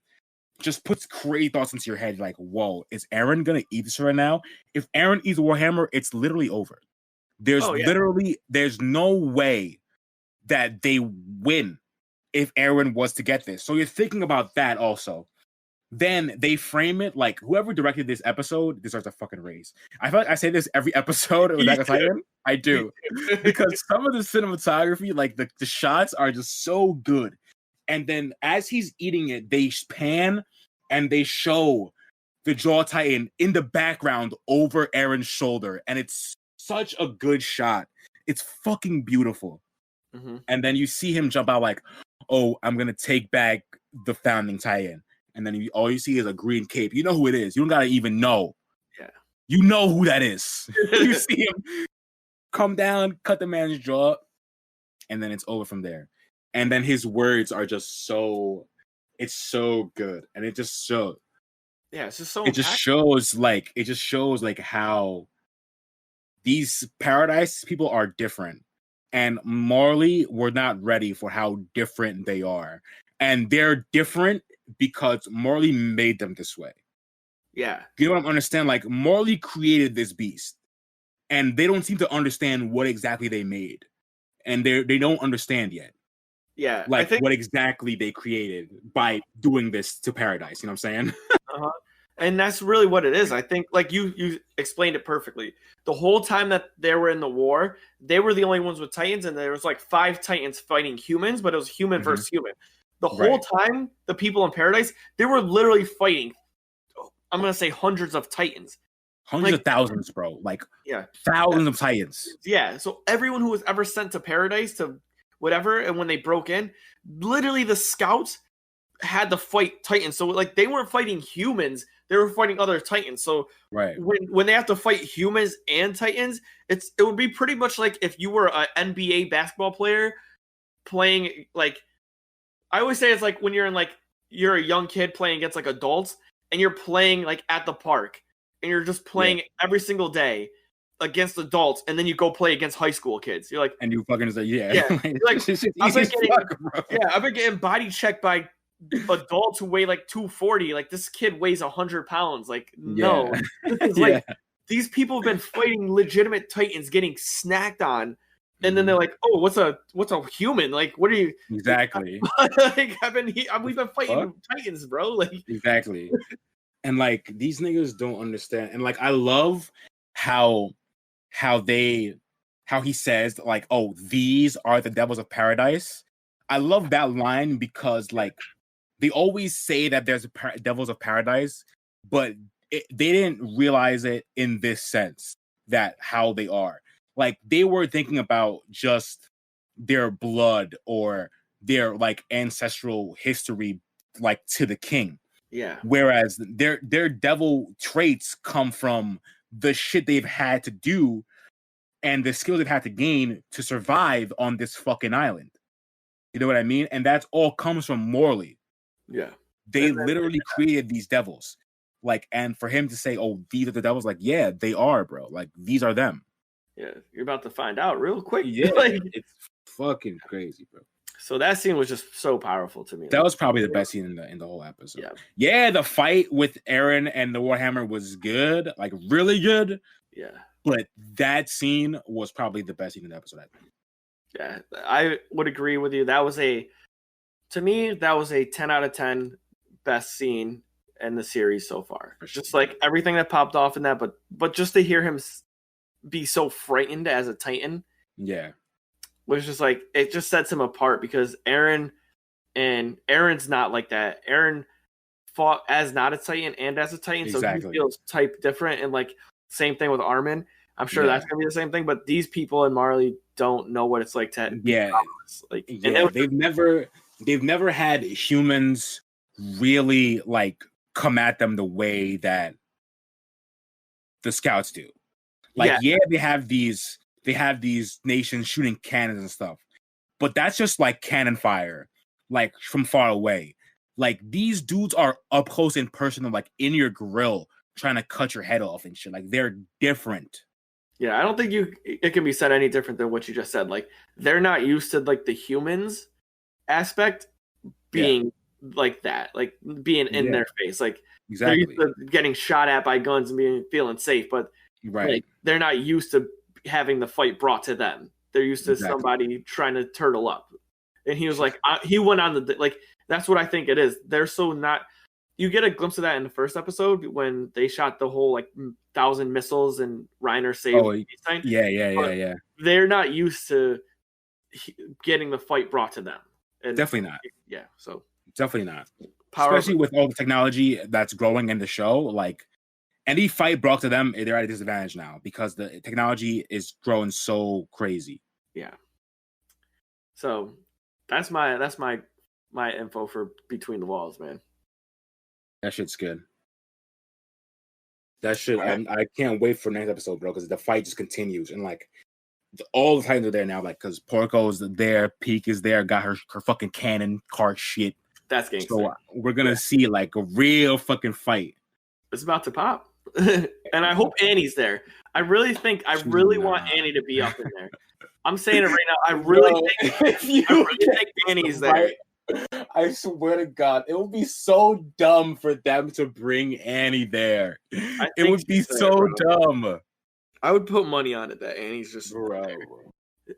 just puts crazy thoughts into your head. Like, whoa, is Eren gonna eat this right now? If Eren eats Warhammer, it's literally over. There's no way that they win if Eren was to get this. So you're thinking about that also. Then they frame it like whoever directed this episode deserves a fucking raise. I feel like I say this every episode of Attack on Titan. I do. Because some of the cinematography, like the shots are just so good. And then as he's eating it, they pan and they show the Jaw Titan in the background over Eren's shoulder. And it's such a good shot. It's fucking beautiful. Mm-hmm. And then you see him jump out like, oh, I'm going to take back the Founding Titan. And then all you see is a green cape. You know who it is. You don't got to even know. Yeah. You know who that is. You see him come down, cut the man's jaw, and then it's over from there. And then his words are just it's so good. And it just shows. Yeah, it's just so it just shows like how these Paradise people are different. And Marley were not ready for how different they are. And they're different because Marley made them this way. Yeah. You know what I understand? Like, Marley created this beast. And they don't seem to understand what exactly they made. And they don't understand yet. Yeah. Like, what exactly they created by doing this to Paradise. You know what I'm saying? Uh-huh. And that's really what it is. I think, like, you explained it perfectly. The whole time that they were in the war, they were the only ones with Titans, and there was like 5 Titans fighting humans, but it was human versus human. The whole time, the people in Paradise, they were literally fighting, I'm going to say hundreds of Titans. Hundreds of thousands, bro. Like, thousands of Titans. Yeah, so everyone who was ever sent to Paradise to whatever, and when they broke in, literally the scouts had to fight Titans. So, like, they weren't fighting humans, they were fighting other Titans. So when they have to fight humans and Titans, it would be pretty much like if you were an NBA basketball player playing, like, I always say it's like when you're a young kid playing against like adults, and you're playing like at the park, and you're just playing every single day against adults, and then you go play against high school kids. You're like, and you fucking say, I've been getting body checked by adults who weigh like 240. Like, this kid weighs 100 pounds. Like, no, like, these people have been fighting legitimate Titans, getting snacked on. And then they're like, "Oh, what's a human? Like, what are you exactly?" Like, we've been fighting Titans, bro. Like, exactly. And like, these niggas don't understand. And like, I love how he says like, "Oh, these are the devils of Paradise." I love that line because like they always say that there's devils of Paradise, but they didn't realize it in this sense that how they are. Like, they were thinking about just their blood or their like ancestral history, like to the king. Yeah. Whereas their devil traits come from the shit they've had to do and the skills they've had to gain to survive on this fucking island. You know what I mean? And that's all comes from Morley. Yeah. They literally created these devils. Like, and for him to say, "Oh, these are the devils," like, yeah, they are, bro. Like, these are them. Yeah, you're about to find out real quick. Yeah, like, it's fucking crazy, bro. So that scene was just so powerful to me. That was probably the best scene in the whole episode. Yeah, the fight with Eren and the Warhammer was good, like really good. Yeah, but that scene was probably the best scene in the episode, I think. Yeah, I would agree with you. To me, that was a 10 out of 10 best scene in the series so far. Just like everything that popped off in that, but just to hear him be so frightened as a Titan, was just like, it just sets him apart, because Aaron's not like that. Eren fought as not a Titan and as a Titan, so he feels type different. And like, same thing with Armin. I'm sure that's gonna be the same thing. But these people in Marley don't know what it's like to they've never had humans really like come at them the way that the scouts do. Like, they have these nations shooting cannons and stuff, but that's just like cannon fire, like from far away. Like, these dudes are up close in person and like in your grill, trying to cut your head off and shit. Like they're different. Yeah, I don't think it can be said any different than what you just said. Like they're not used to like the humans aspect being like that, like being in their face. Like exactly, they're used to getting shot at by guns and feeling safe, but like, they're not used to having the fight brought to them. They're used to somebody trying to turtle up. And he was like, he went on the like. That's what I think it is. They're so not. You get a glimpse of that in the first episode when they shot the whole like 1,000 missiles and Reiner saved. Yeah. They're not used to getting the fight brought to them. And definitely not. Yeah, so definitely not. Especially with all the technology that's growing in the show, like any fight brought to them, they're at a disadvantage now because the technology is growing so crazy. Yeah. So that's my info for Between the Walls, man. That shit's good. That shit, I can't wait for the next episode, bro, because the fight just continues and like all the Titans are there now, like because Porco's there, Peak is there, got her fucking cannon cart shit. That's gangster. So we're gonna see like a real fucking fight. It's about to pop, and I hope Annie's there. I really want Annie to be up in there. I'm saying it right now. I really think Annie's there. Right. I swear to God, it would be so dumb for them to bring Annie there. It would be so dumb. I would put money on it that Annie's just there.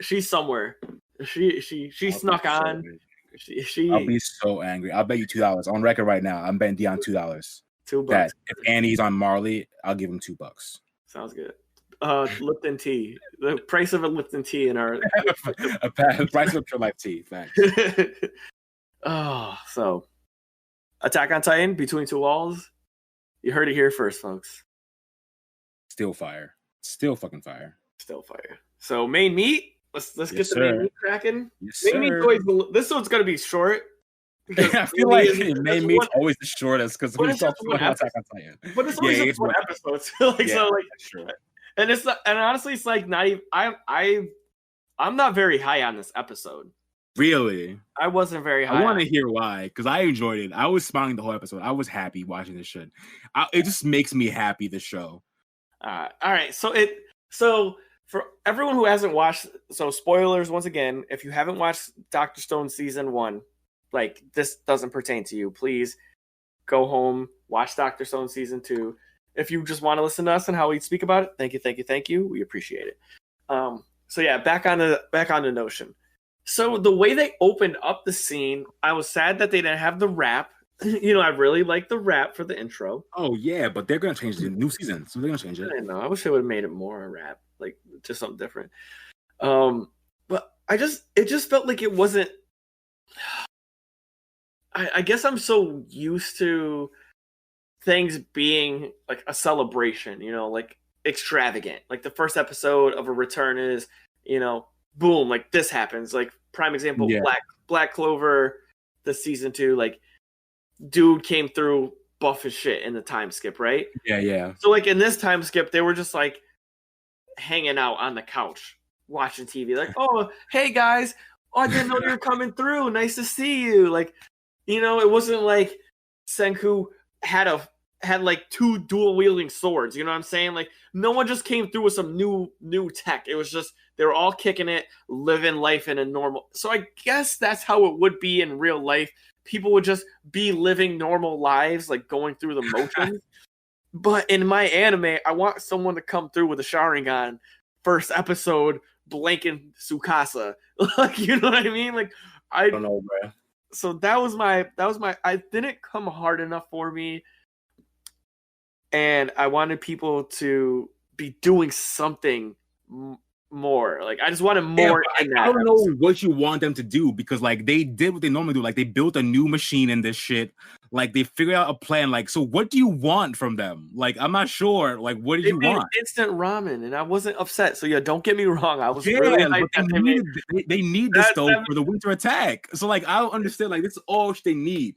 She's somewhere. She snuck on. I'll be so angry. I'll bet you $2 on record right now. I'm betting Deion $2. $2. That if Annie's on Marley, I'll give him $2. Sounds good. Lipton tea. The price of a Lipton tea in our a price of a Pure Life tea. Thanks. Oh, so Attack on Titan, Between Two Walls. You heard it here first, folks. Still fire. Still fucking fire. Still fire. So main meat. Let's get the main meat cracking. Yes, main meat's always this one's gonna be short. I feel like main meat's alwa's the shortest because we talk about Attack on Titan. But it's only one episode. True. And it's not, and honestly, it's like not even. I'm not very high on this episode. Really? I wasn't very high. I want to hear why, because I enjoyed it. I was smiling the whole episode. I was happy watching this shit. It just makes me happy, this show. All right. So for everyone who hasn't watched, so spoilers once again, if you haven't watched Dr. Stone season 1, like this doesn't pertain to you. Please go home, watch Dr. Stone season 2. If you just want to listen to us and how we speak about it, thank you. We appreciate it. So yeah, back on the notion. So the way they opened up the scene, I was sad that they didn't have the rap. I really like the rap for the intro. Oh yeah, but they're gonna change the new season, so they're gonna change it. I know. I wish they would have made it more a rap, like just something different. But it just felt like it wasn't. I guess I'm so used to things being like a celebration, like extravagant. Like the first episode of a return is, boom, like this happens. Like prime example, Black Clover, the season 2, like dude came through buff as shit in the time skip, right? Yeah. So like in this time skip, they were just like hanging out on the couch watching TV. Like, oh, hey guys, I didn't know you were coming through. Nice to see you. Like, it wasn't like Senku had like 2 dual wielding swords. You know what I'm saying? Like no one just came through with some new tech. It was just they were all kicking it, living life in a normal. So I guess that's how it would be in real life. People would just be living normal lives, like going through the motions. But in my anime, I want someone to come through with a Sharingan first episode, blanking Tsukasa. Like, you know what I mean? Like I don't know, bro. So that was my I didn't come hard enough for me. And I wanted people to be doing something more. Like I just wanted more in that. I don't know what you want them to do because like they did what they normally do. Like they built a new machine in this shit. Like they figured out a plan. Like, so what do you want from them? Like, I'm not sure. Like, what did you want? Instant ramen, and I wasn't upset. So yeah, don't get me wrong. I was really hyped. They need this though for the winter attack. So like, I don't understand. Like, this is all they need.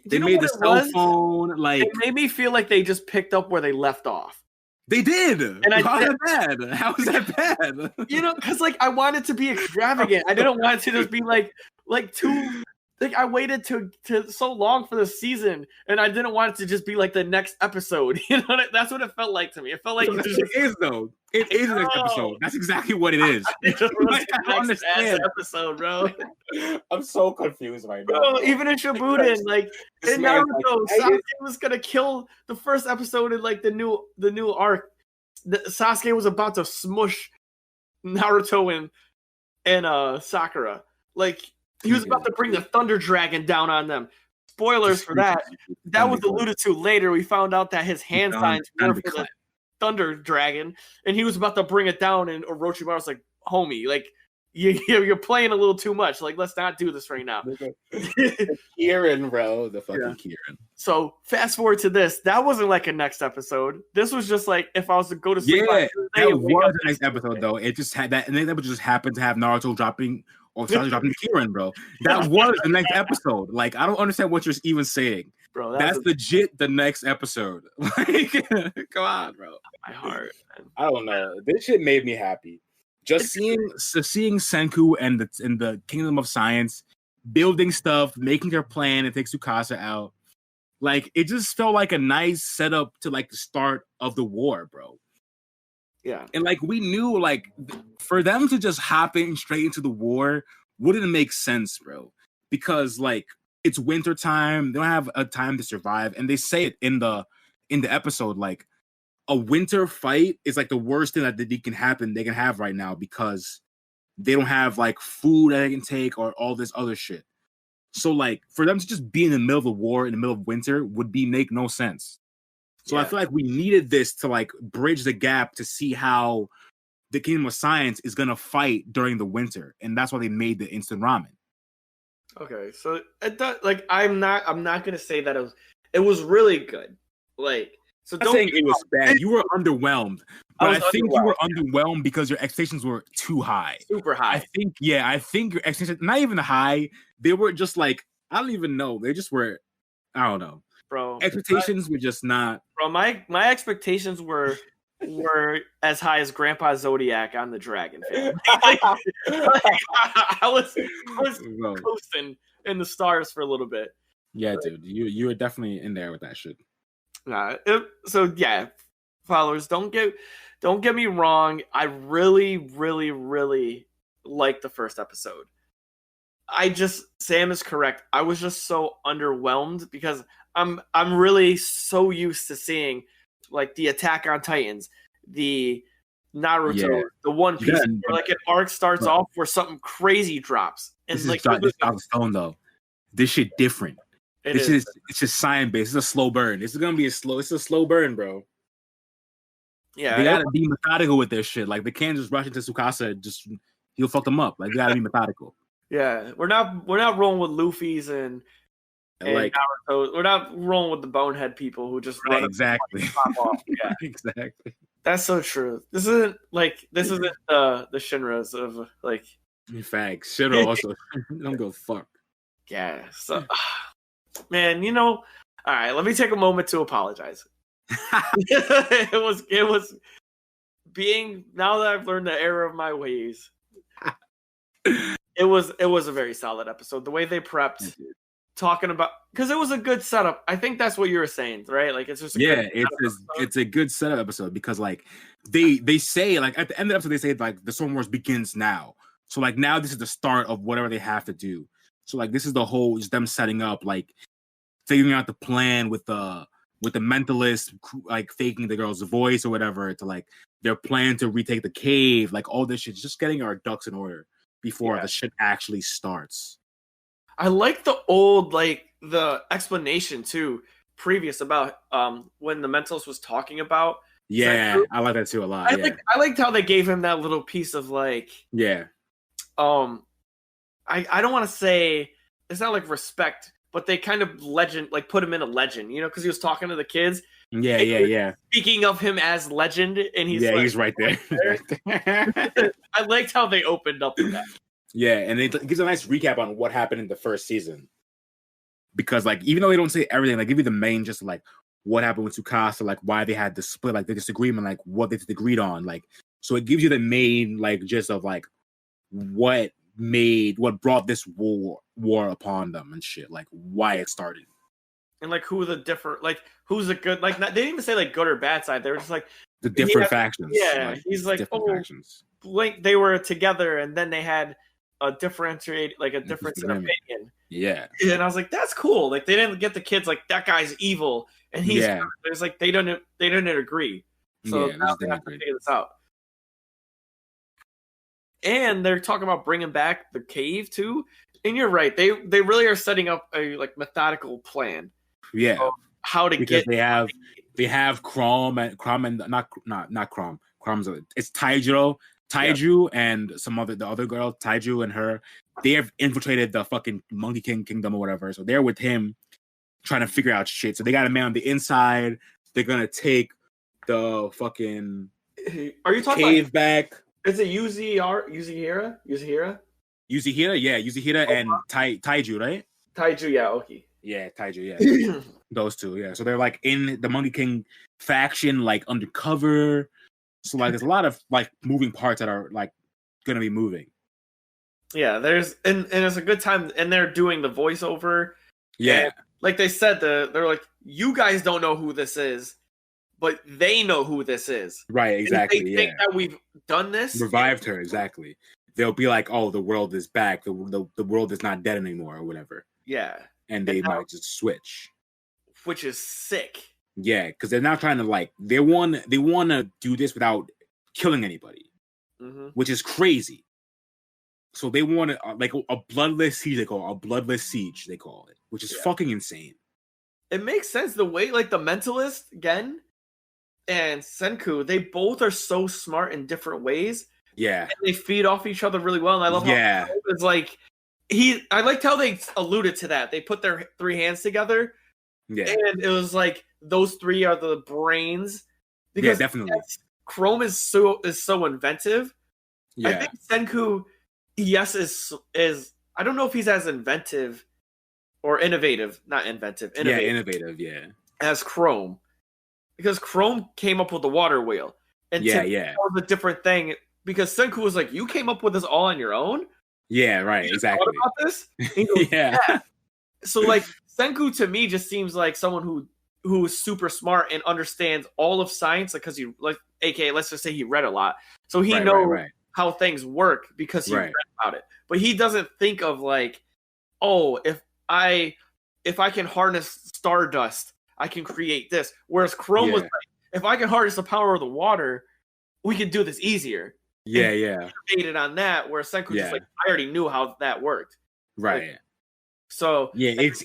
They made the cell phone. Like, it made me feel like they just picked up where they left off. They did. And how is that bad? How is that bad? Because like I wanted to be extravagant. I didn't want it to just be like two like I waited to so long for the season, and I didn't want it to just be like the next episode. You know, that's what it felt like to me. It felt like it is though. It is the next episode. That's exactly what it is. I don't understand episode, bro. I'm so confused right now. Bro, even in Shippuden, like in Naruto, Sasuke was gonna kill the first episode in like the new arc. Sasuke was about to smush Naruto and Sakura. Like he was about to bring the Thunder Dragon down on them. Spoilers for that. That was alluded to later. We found out that his hand signs were for the Thunder Dragon, and he was about to bring it down. And Orochimaru's like, "Homie, like you're playing a little too much. Like, let's not do this right now." Kieran, bro, the fucking Kieran. So fast forward to this. That wasn't like a next episode. This was just like if I was to go to sleep. Yeah, that was the next episode though. It just had that, and then that just happened to have Naruto dropping. Or Sasuke dropping the Kieran, bro. That was the next episode. Like, I don't understand what you're even saying. Bro, that's legit the next episode. Like, come on, bro. My heart. Man. I don't know. This shit made me happy. Just seeing Senku and the Kingdom of Science building stuff, making their plan, and take Tsukasa out. Like, it just felt like a nice setup to like the start of the war, bro. Yeah. And like we knew, like for them to just hop in straight into the war wouldn't make sense, bro. Because like it's winter time, they don't have a time to survive, and they say it in the episode, like a winter fight is like the worst thing that they can have right now because they don't have like food that they can take or all this other shit. So like for them to just be in the middle of the war in the middle of winter would make no sense. So I feel like we needed this to like bridge the gap to see how the Kingdom of Science is gonna fight during the winter, and that's why they made the instant ramen. Okay, so it does, like I'm not gonna say that it was really good. Like, so I'm saying it was bad. You were underwhelmed, but I think you were underwhelmed because your expectations were too high, super high. I think your expectations not even high. They were just like I don't even know. They just were. I don't know. Bro, expectations were just not. Bro, my expectations were as high as Grandpa Zodiac on the Dragon family. I was coasting in the stars for a little bit. Yeah, dude, you were definitely in there with that shit. So yeah, followers, don't get me wrong. I really, really, really liked the first episode. Sam is correct. I was just so underwhelmed because I'm really so used to seeing like the Attack on Titans, the Naruto, the One Piece, where like an arc starts off where something crazy drops. And this like is stone though. This shit different. It's just science based. It's a slow burn. It's a slow burn, bro. Yeah, they gotta be methodical with their shit. Like they can't just rush into Tsukasa. He'll fuck them up. Like they gotta be methodical. Yeah, we're not rolling with Luffy's and like Naruto. We're not rolling with the bonehead people who just exactly. Pop off. Yeah, exactly. That's so true. This isn't the Shinras of like. In fact, Shinra also don't go fuck. Yeah. So, man, all right. Let me take a moment to apologize. It was being now that I've learned the error of my ways. It was a very solid episode. The way they prepped, talking about because it was a good setup. I think that's what you were saying, right? Like it's just it's a good setup episode because like they say like at the end of the episode they say like the Storm Wars begins now. So like now this is the start of whatever they have to do. So like this is the whole just them setting up like figuring out the plan with the mentalist like faking the girl's voice or whatever to like their plan to retake the cave, like all this shit, just getting our ducks in order before the shit actually starts. I like the old, like the explanation too, previous about when the mentalist was talking about. Yeah, I like that too a lot. I liked how they gave him that little piece of like. Yeah. I don't want to say it's not like respect, but they kind of like put him in a legend, because he was talking to the kids. Yeah. Speaking of him as legend, and he's right there. I liked how they opened up with that. Yeah, and it gives a nice recap on what happened in the first season. Because, like, even though they don't say everything, like, give you the main, just like what happened with Tsukasa, like why they had the split, like the disagreement, like what they disagreed on, like. So it gives you the main, like, gist of like what brought this war upon them and shit, like why it started. And like who's a good, like not, they didn't even say like good or bad side. They were just like The different factions. Yeah, like, he's like, factions. Like they were together, and then they had a difference in opinion. Yeah, and I was like, that's cool. Like they didn't get the kids like that guy's evil, and he's. Yeah. It's like they didn't agree. So now they have to figure this out. And they're talking about bringing back the cave too. And you're right. They really are setting up a like methodical plan. Yeah, how to because get. They have Crom and not Crom. Crom's it's Taiju and the other girl, Taiju and her. They have infiltrated the fucking Monkey King kingdom or whatever. So they're with him trying to figure out shit. So they got a man on the inside. They're gonna take the fucking Are you talking cave back? Is it Yuzihira? Yuzihira, yeah, Yuzihira and Taiju, right? Taiju, yeah, okay. Yeah, Taiju, yeah. Those two, yeah. So they're like in the Monkey King faction, like undercover. So like there's a lot of like moving parts that are like gonna be moving. Yeah, there's and it's a good time, and they're doing the voiceover. Yeah. Like they said, they're like, you guys don't know who this is, but they know who this is. Right, exactly. And they think that we've done this. Revived her, exactly. They'll be like, oh, the world is back. The world is not dead anymore or whatever. Yeah. And they might just switch. Which is sick. Yeah, because they're not trying to like they want to do this without killing anybody. Mm-hmm. Which is crazy. So they want to like a bloodless siege, they call it, which is fucking insane. It makes sense the way like the Mentalist Gen and Senku, they both are so smart in different ways. Yeah, and they feed off each other really well. And I love how it's like I liked how they alluded to that. They put their three hands together. Yeah, and it was like those three are the brains. Because definitely. Chrome is so inventive. Yeah, I think Senku, is I don't know if he's as inventive or innovative, not inventive. Innovative, yeah. As Chrome, because Chrome came up with the water wheel, and that was a different thing. Because Senku was like, "You came up with this all on your own." Yeah, right. Exactly. Thought about this? Goes, yeah. So like Senku to me just seems like someone who is super smart and understands all of science, because he like, aka let's just say he read a lot, so he knows how things work because he read about it. But he doesn't think of like, oh, if I can harness stardust, I can create this. Whereas Chrome was like, if I can harness the power of the water, we can do this easier. Yeah, yeah. Debated on that, where Senku just like, I already knew how that worked. Right. Like, so it's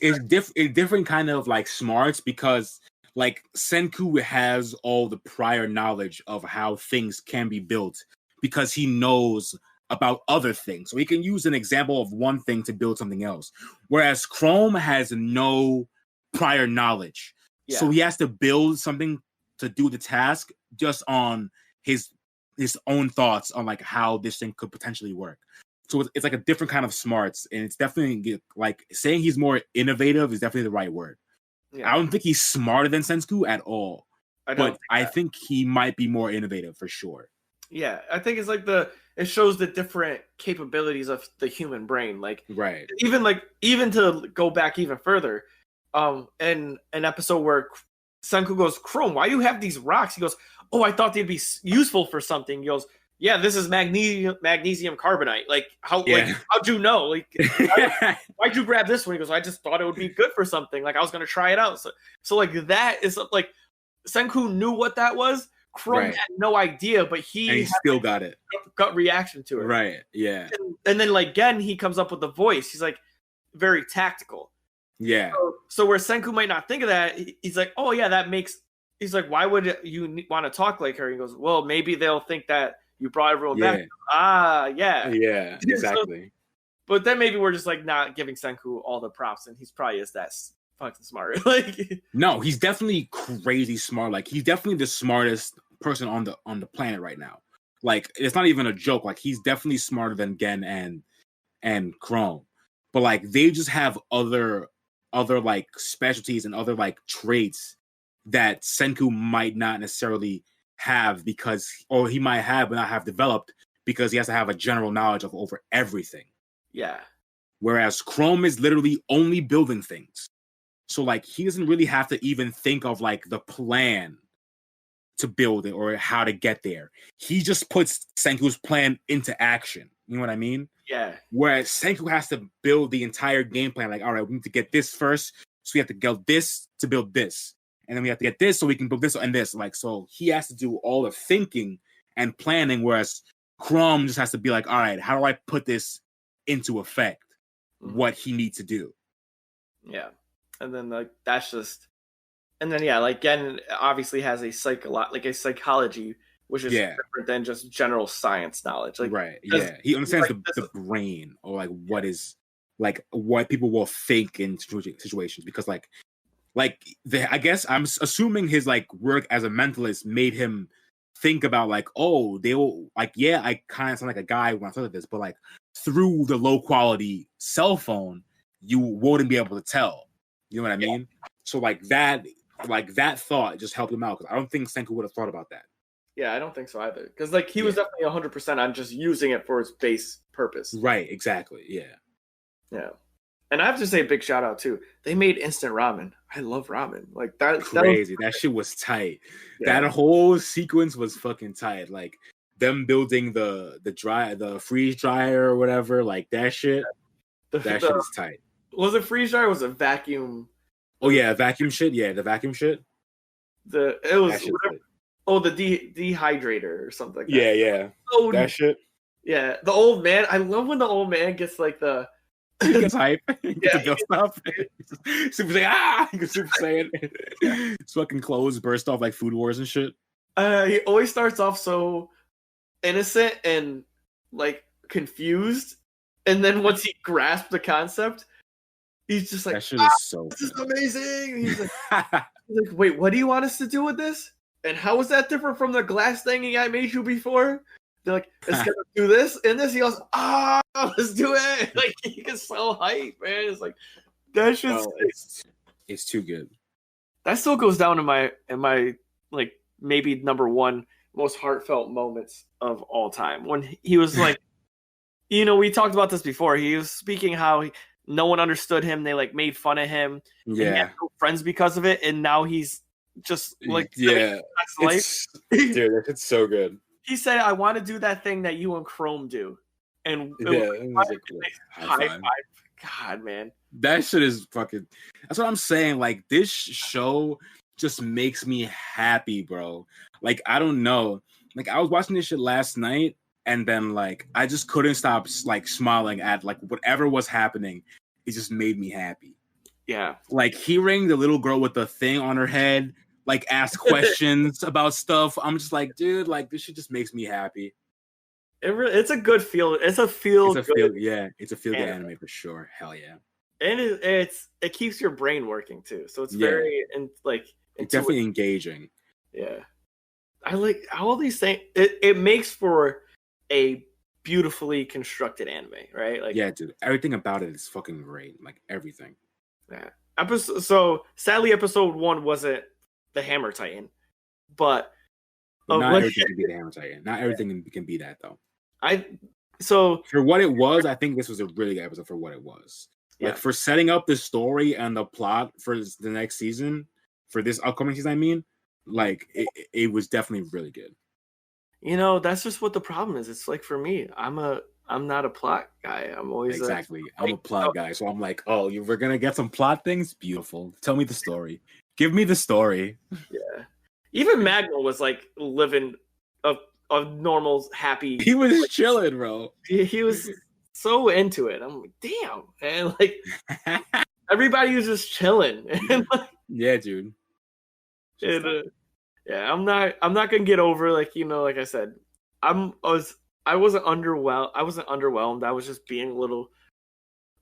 different kind of like smarts, because like Senku has all the prior knowledge of how things can be built because he knows about other things. So he can use an example of one thing to build something else. Whereas Chrome has no prior knowledge. Yeah. So he has to build something to do the task just on his own thoughts on like how this thing could potentially work. So it's like a different kind of smarts, and it's definitely like saying he's more innovative is definitely the right word. Yeah. I don't think he's smarter than Senku at all, but I think he might be more innovative for sure. Yeah, I think it's like it shows the different capabilities of the human brain. Like, right. Even to go back even further, in an episode where Senku goes, Chrome, why do you have these rocks? He goes, oh, I thought they'd be useful for something. He goes, yeah, this is magnesium carbonate. Like, how'd you know? Like, why'd you grab this one? He goes, I just thought it would be good for something. Like, I was going to try it out. So like, that is like, Senku knew what that was. Chrome had no idea, but he still got it. Gut reaction to it. Right, yeah. And then, like, Gen, he comes up with the voice. He's, like, very tactical. Yeah. So where Senku might not think of that, he's like, oh, yeah, that makes... He's like, why would you want to talk like her? He goes, well, maybe they'll think that you brought everyone back. Ah, yeah. Yeah, exactly. So, but then maybe we're just, like, not giving Senku all the props, and he's probably is that fucking smart. Like, no, he's definitely crazy smart. Like, he's definitely the smartest person on the planet right now. Like, it's not even a joke. Like, he's definitely smarter than Gen and Chrome. But like, they just have other like specialties and other like traits that Senku might not necessarily have or he might have but not have developed, because he has to have a general knowledge of over everything. Yeah. Whereas Chrome is literally only building things. So like he doesn't really have to even think of like the plan to build it or how to get there. He just puts Senku's plan into action. You know what I mean? Yeah. Whereas Senku has to build the entire game plan. Like, all right, we need to get this first. So we have to get this to build this. And then we have to get this so we can build this and this. Like, so he has to do all the thinking and planning, whereas Chrome just has to be like, all right, how do I put this into effect? What he needs to do. Yeah. And then like that's just, and then yeah, like Gen obviously has a psychology, which is different than just general science knowledge. Like, right, yeah, he understands like, the brain, or like what is like what people will think in situations, because like I guess I'm assuming his like work as a mentalist made him think about like, oh, they will like, yeah, I kind of sound like a guy when I thought of this, but like through the low quality cell phone, you wouldn't be able to tell. You know what I mean? So like that thought just helped him out, because I don't think Senku would have thought about that. Yeah, I don't think so either. Because like he was definitely 100% on just using it for its base purpose. Right, exactly. Yeah. Yeah. And I have to say a big shout out too. They made instant ramen. I love ramen. Like that. Crazy. That shit was tight. Yeah. That whole sequence was fucking tight. Like them building the freeze dryer or whatever. Like that shit. That shit is tight. Was it freeze dryer? Or was it vacuum? Oh yeah, vacuum shit. Yeah, the vacuum shit. The dehydrator or something like that. Yeah. Oh, that shit. Yeah, the old man. I love when the old man gets like the. He gets hype. He gets the build stuff. Super Saiyan. He gets Super Saiyan. His fucking clothes burst off like Food Wars and shit. He always starts off so innocent and like confused, and then once he grasps the concept, he's just like, that shit is so this is amazing. He's like, wait, what do you want us to do with this? And how is that different from the glass thing I made you before? They're like, it's gonna do this and this. He goes, let's do it. Like he gets so hype, man. It's like that shit's it's too good. That still goes down in my like maybe number one most heartfelt moments of all time. When he was like, we talked about this before. He was speaking how no one understood him. They like made fun of him. Yeah, and he had no friends because of it, and now he's just like dude, it's so good. He said, I want to do that thing that you and Chrome do. And it was like, high five. God, man. That shit is fucking... That's what I'm saying. Like, this show just makes me happy, bro. Like, I don't know. Like, I was watching this shit last night, and then, like, I just couldn't stop, like, smiling at, like, whatever was happening. It just made me happy. Yeah. Like, hearing the little girl with the thing on her head... like ask questions about stuff. I'm just like, dude, like this shit just makes me happy. It's a good feel. It's a feel good anime for sure. Hell yeah. And it keeps your brain working too. So it's very it's definitely engaging. Yeah. I like all these things. It makes for a beautifully constructed anime, right? Like, yeah, dude. Everything about it is fucking great. Like everything. Yeah. So sadly, episode 1 wasn't the Hammer Titan, but not everything can be the Hammer Titan. Not everything can be that though. So for what it was, I think this was a really good episode for what it was. Like for setting up the story and the plot for the next season, for this upcoming season, I mean, like it was definitely really good. That's just what the problem is. It's like for me, I'm not a plot guy. I'm always I'm a plot guy, so I'm like, oh, we're gonna get some plot things. Beautiful. Tell me the story. Give me the story. Yeah. Even Magma was like living a normal, happy. He was chilling, bro. He was so into it. I'm like, damn, man. Like everybody was just chilling. And, like, yeah, dude. I'm not gonna get over like I said, I wasn't underwhelmed. I wasn't underwhelmed. I was just being a little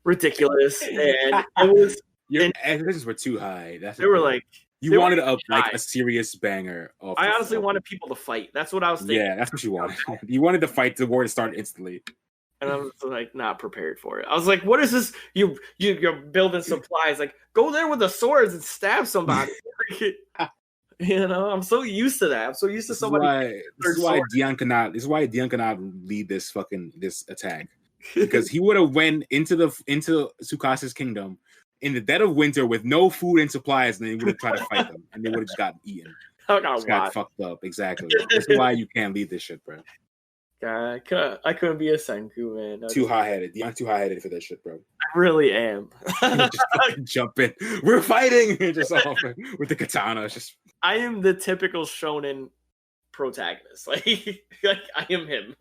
ridiculous, and it was. Your expectations were too high. They were like you wanted a serious banger. I honestly wanted people to fight. That's what I was thinking. Yeah, that's what you wanted. You wanted the fight, the war to start instantly. And I was like not prepared for it. I was like, "What is this? You're building supplies? Like go there with the swords and stab somebody." I'm so used to that. I'm so used to somebody. This is why Deion cannot lead this attack. because he would have went into Tsukasa's kingdom in the dead of winter with no food and supplies, and they would have tried to fight them, and they would have just gotten eaten. Just got fucked up. Exactly. This is why you can't lead this shit, bro. God, I couldn't be a Senku, man. Too high-headed. You're too high-headed for that shit, bro. I really am. Just jump in. We're fighting. Just off with the katana. Just. I am the typical shonen protagonist. Like I am him.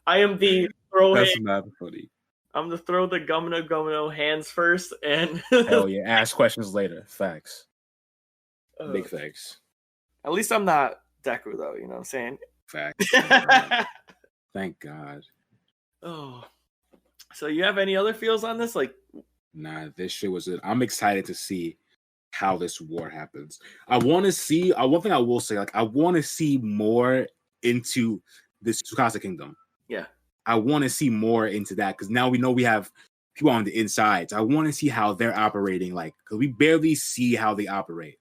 I am the throw. That's not funny. I'm the throw the gumno hands first, and hell yeah, ask questions later. Facts. Big facts. At least I'm not Deku, though. You know what I'm saying? Facts. Thank God. Oh, so you have any other feels on this? Like, nah, this shit was it. I'm excited to see how this war happens. I want to see. One thing I will say, like, I want to see more into this Tsukasa kingdom. Yeah, I want to see more into that because now we know we have people on the insides. I want to see how they're operating, like, because we barely see how they operate.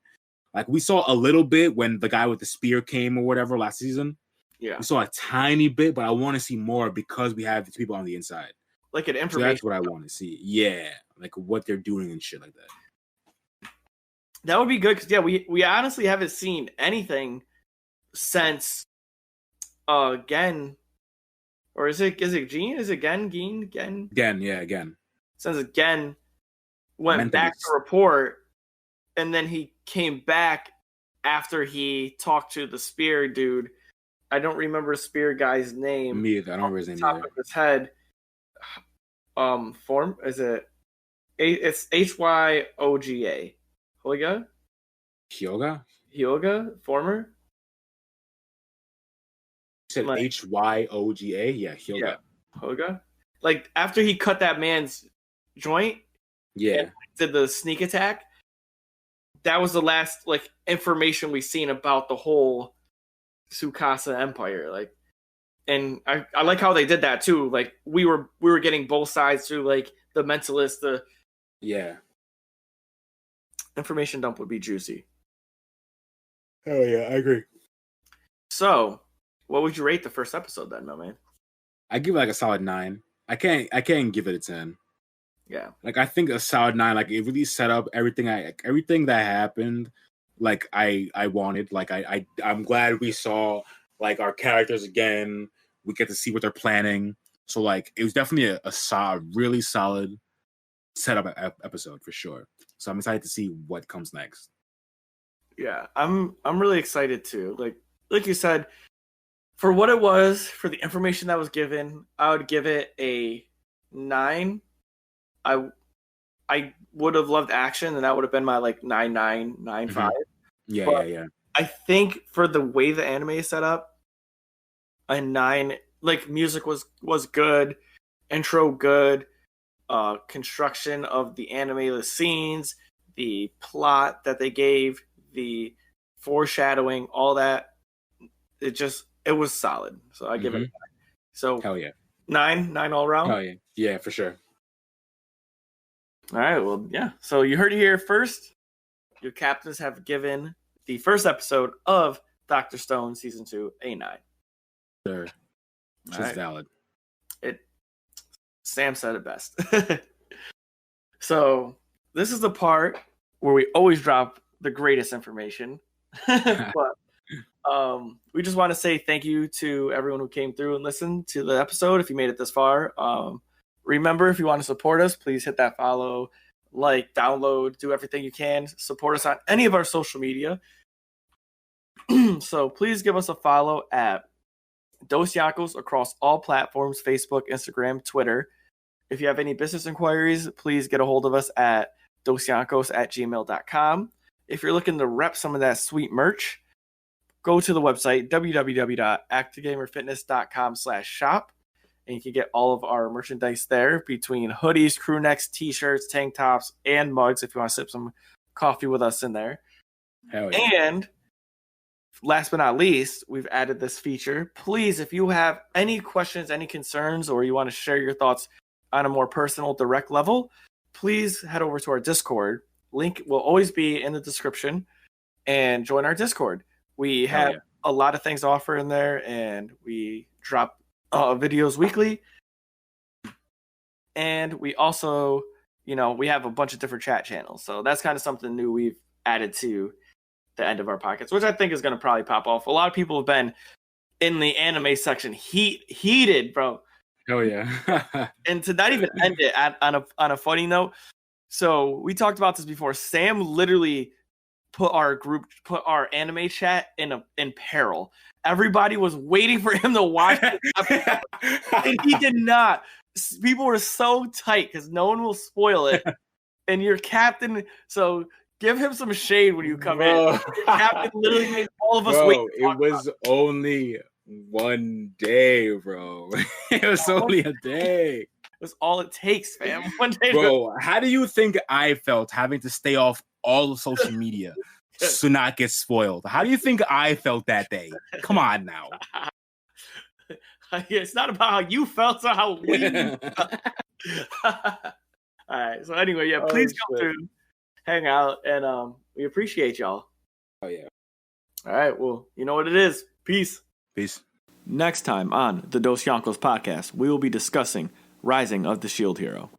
Like, we saw a little bit when the guy with the spear came or whatever last season. Yeah, we saw a tiny bit, but I want to see more because we have these people on the inside. Like an information. So that's what I want to see. Yeah, like what they're doing and shit like that. That would be good because we honestly haven't seen anything since Gen, or is it Gene? Is it Gen? Gen. Since Gen went back to report, and then he came back after he talked to the spear dude. I don't remember the spear guy's name. Me either. I don't remember his name top either. Of his head. Form is it? It's Hyoga. Hyoga former. You said like, Hyoga. Yeah, Hyoga. Yeah, Hyoga. Like after he cut that man's joint. Yeah. And did the sneak attack. That was the last like information we've seen about the whole Tsukasa Empire. Like, and I like how they did that too. Like we were getting both sides through like the mentalist, the information dump would be juicy. Oh yeah, I agree. So, what would you rate the first episode then, my man? I give it like a solid 9. I can't give it a 10. Yeah, like I think a solid 9. Like it really set up everything that happened. Like I wanted. Like I'm glad we saw like our characters again. We get to see what they're planning. So like it was definitely a really solid setup episode for sure. So I'm excited to see what comes next. Yeah, I'm really excited too. Like you said, for what it was, for the information that was given, I would give it a 9. I would have loved action, and that would have been my like 9.9, 9.5. Mm-hmm. Yeah. I think for the way the anime is set up, a 9. Like music was good, intro good, construction of the anime, the scenes, the plot that they gave, the foreshadowing, all that. It was solid. So I give it a 9. So hell yeah, 9 all around. Oh yeah, for sure. All right, well, yeah. So you heard it here first. Your captains have given the first episode of Dr. Stone Season 2 a 9. Sure. Which is valid. Sam said it best. So this is the part where we always drop the greatest information. But we just want to say thank you to everyone who came through and listened to the episode. If you made it this far, remember, if you want to support us, please hit that follow, like, download, do everything you can. Support us on any of our social media. So please give us a follow at Dosyonkos across all platforms: Facebook, Instagram, Twitter. If you have any business inquiries, please get a hold of us at dosyonkos@gmail.com. If you're looking to rep some of that sweet merch, go to the website www.activegamerfitness.com/shop. And you can get all of our merchandise there, between hoodies, crew necks, t-shirts, tank tops, and mugs if you want to sip some coffee with us in there. Hell yeah. And last but not least, we've added this feature. Please, if you have any questions, any concerns, or you want to share your thoughts on a more personal, direct level, please head over to our Discord. Link will always be in the description, and join our Discord. We have a lot of things to offer in there, and we drop videos weekly. And we also, we have a bunch of different chat channels. So that's kind of something new we've added to the end of our pockets, which I think is going to probably pop off. A lot of people have been in the anime section heated, bro. Oh yeah. And to not even end it on a funny note. So we talked about this before. Sam literally put our anime chat in peril. Everybody was waiting for him to watch it, and he did not. People were so tight because no one will spoil it. And your captain, so give him some shade when you come in. Your captain literally made all of us wait. It was only one day, bro. It was only a day. That's all it takes, fam. One day, bro. How do you think I felt having to stay off all of social media to not get spoiled? How do you think I felt that day? Come on now. It's not about how you felt, it's how we felt. All right. So anyway, yeah, please come through, hang out, and we appreciate y'all. Oh yeah. All right. Well, you know what it is. Peace. Peace. Next time on the Dosyonkos podcast, we will be discussing Rising of the Shield Hero.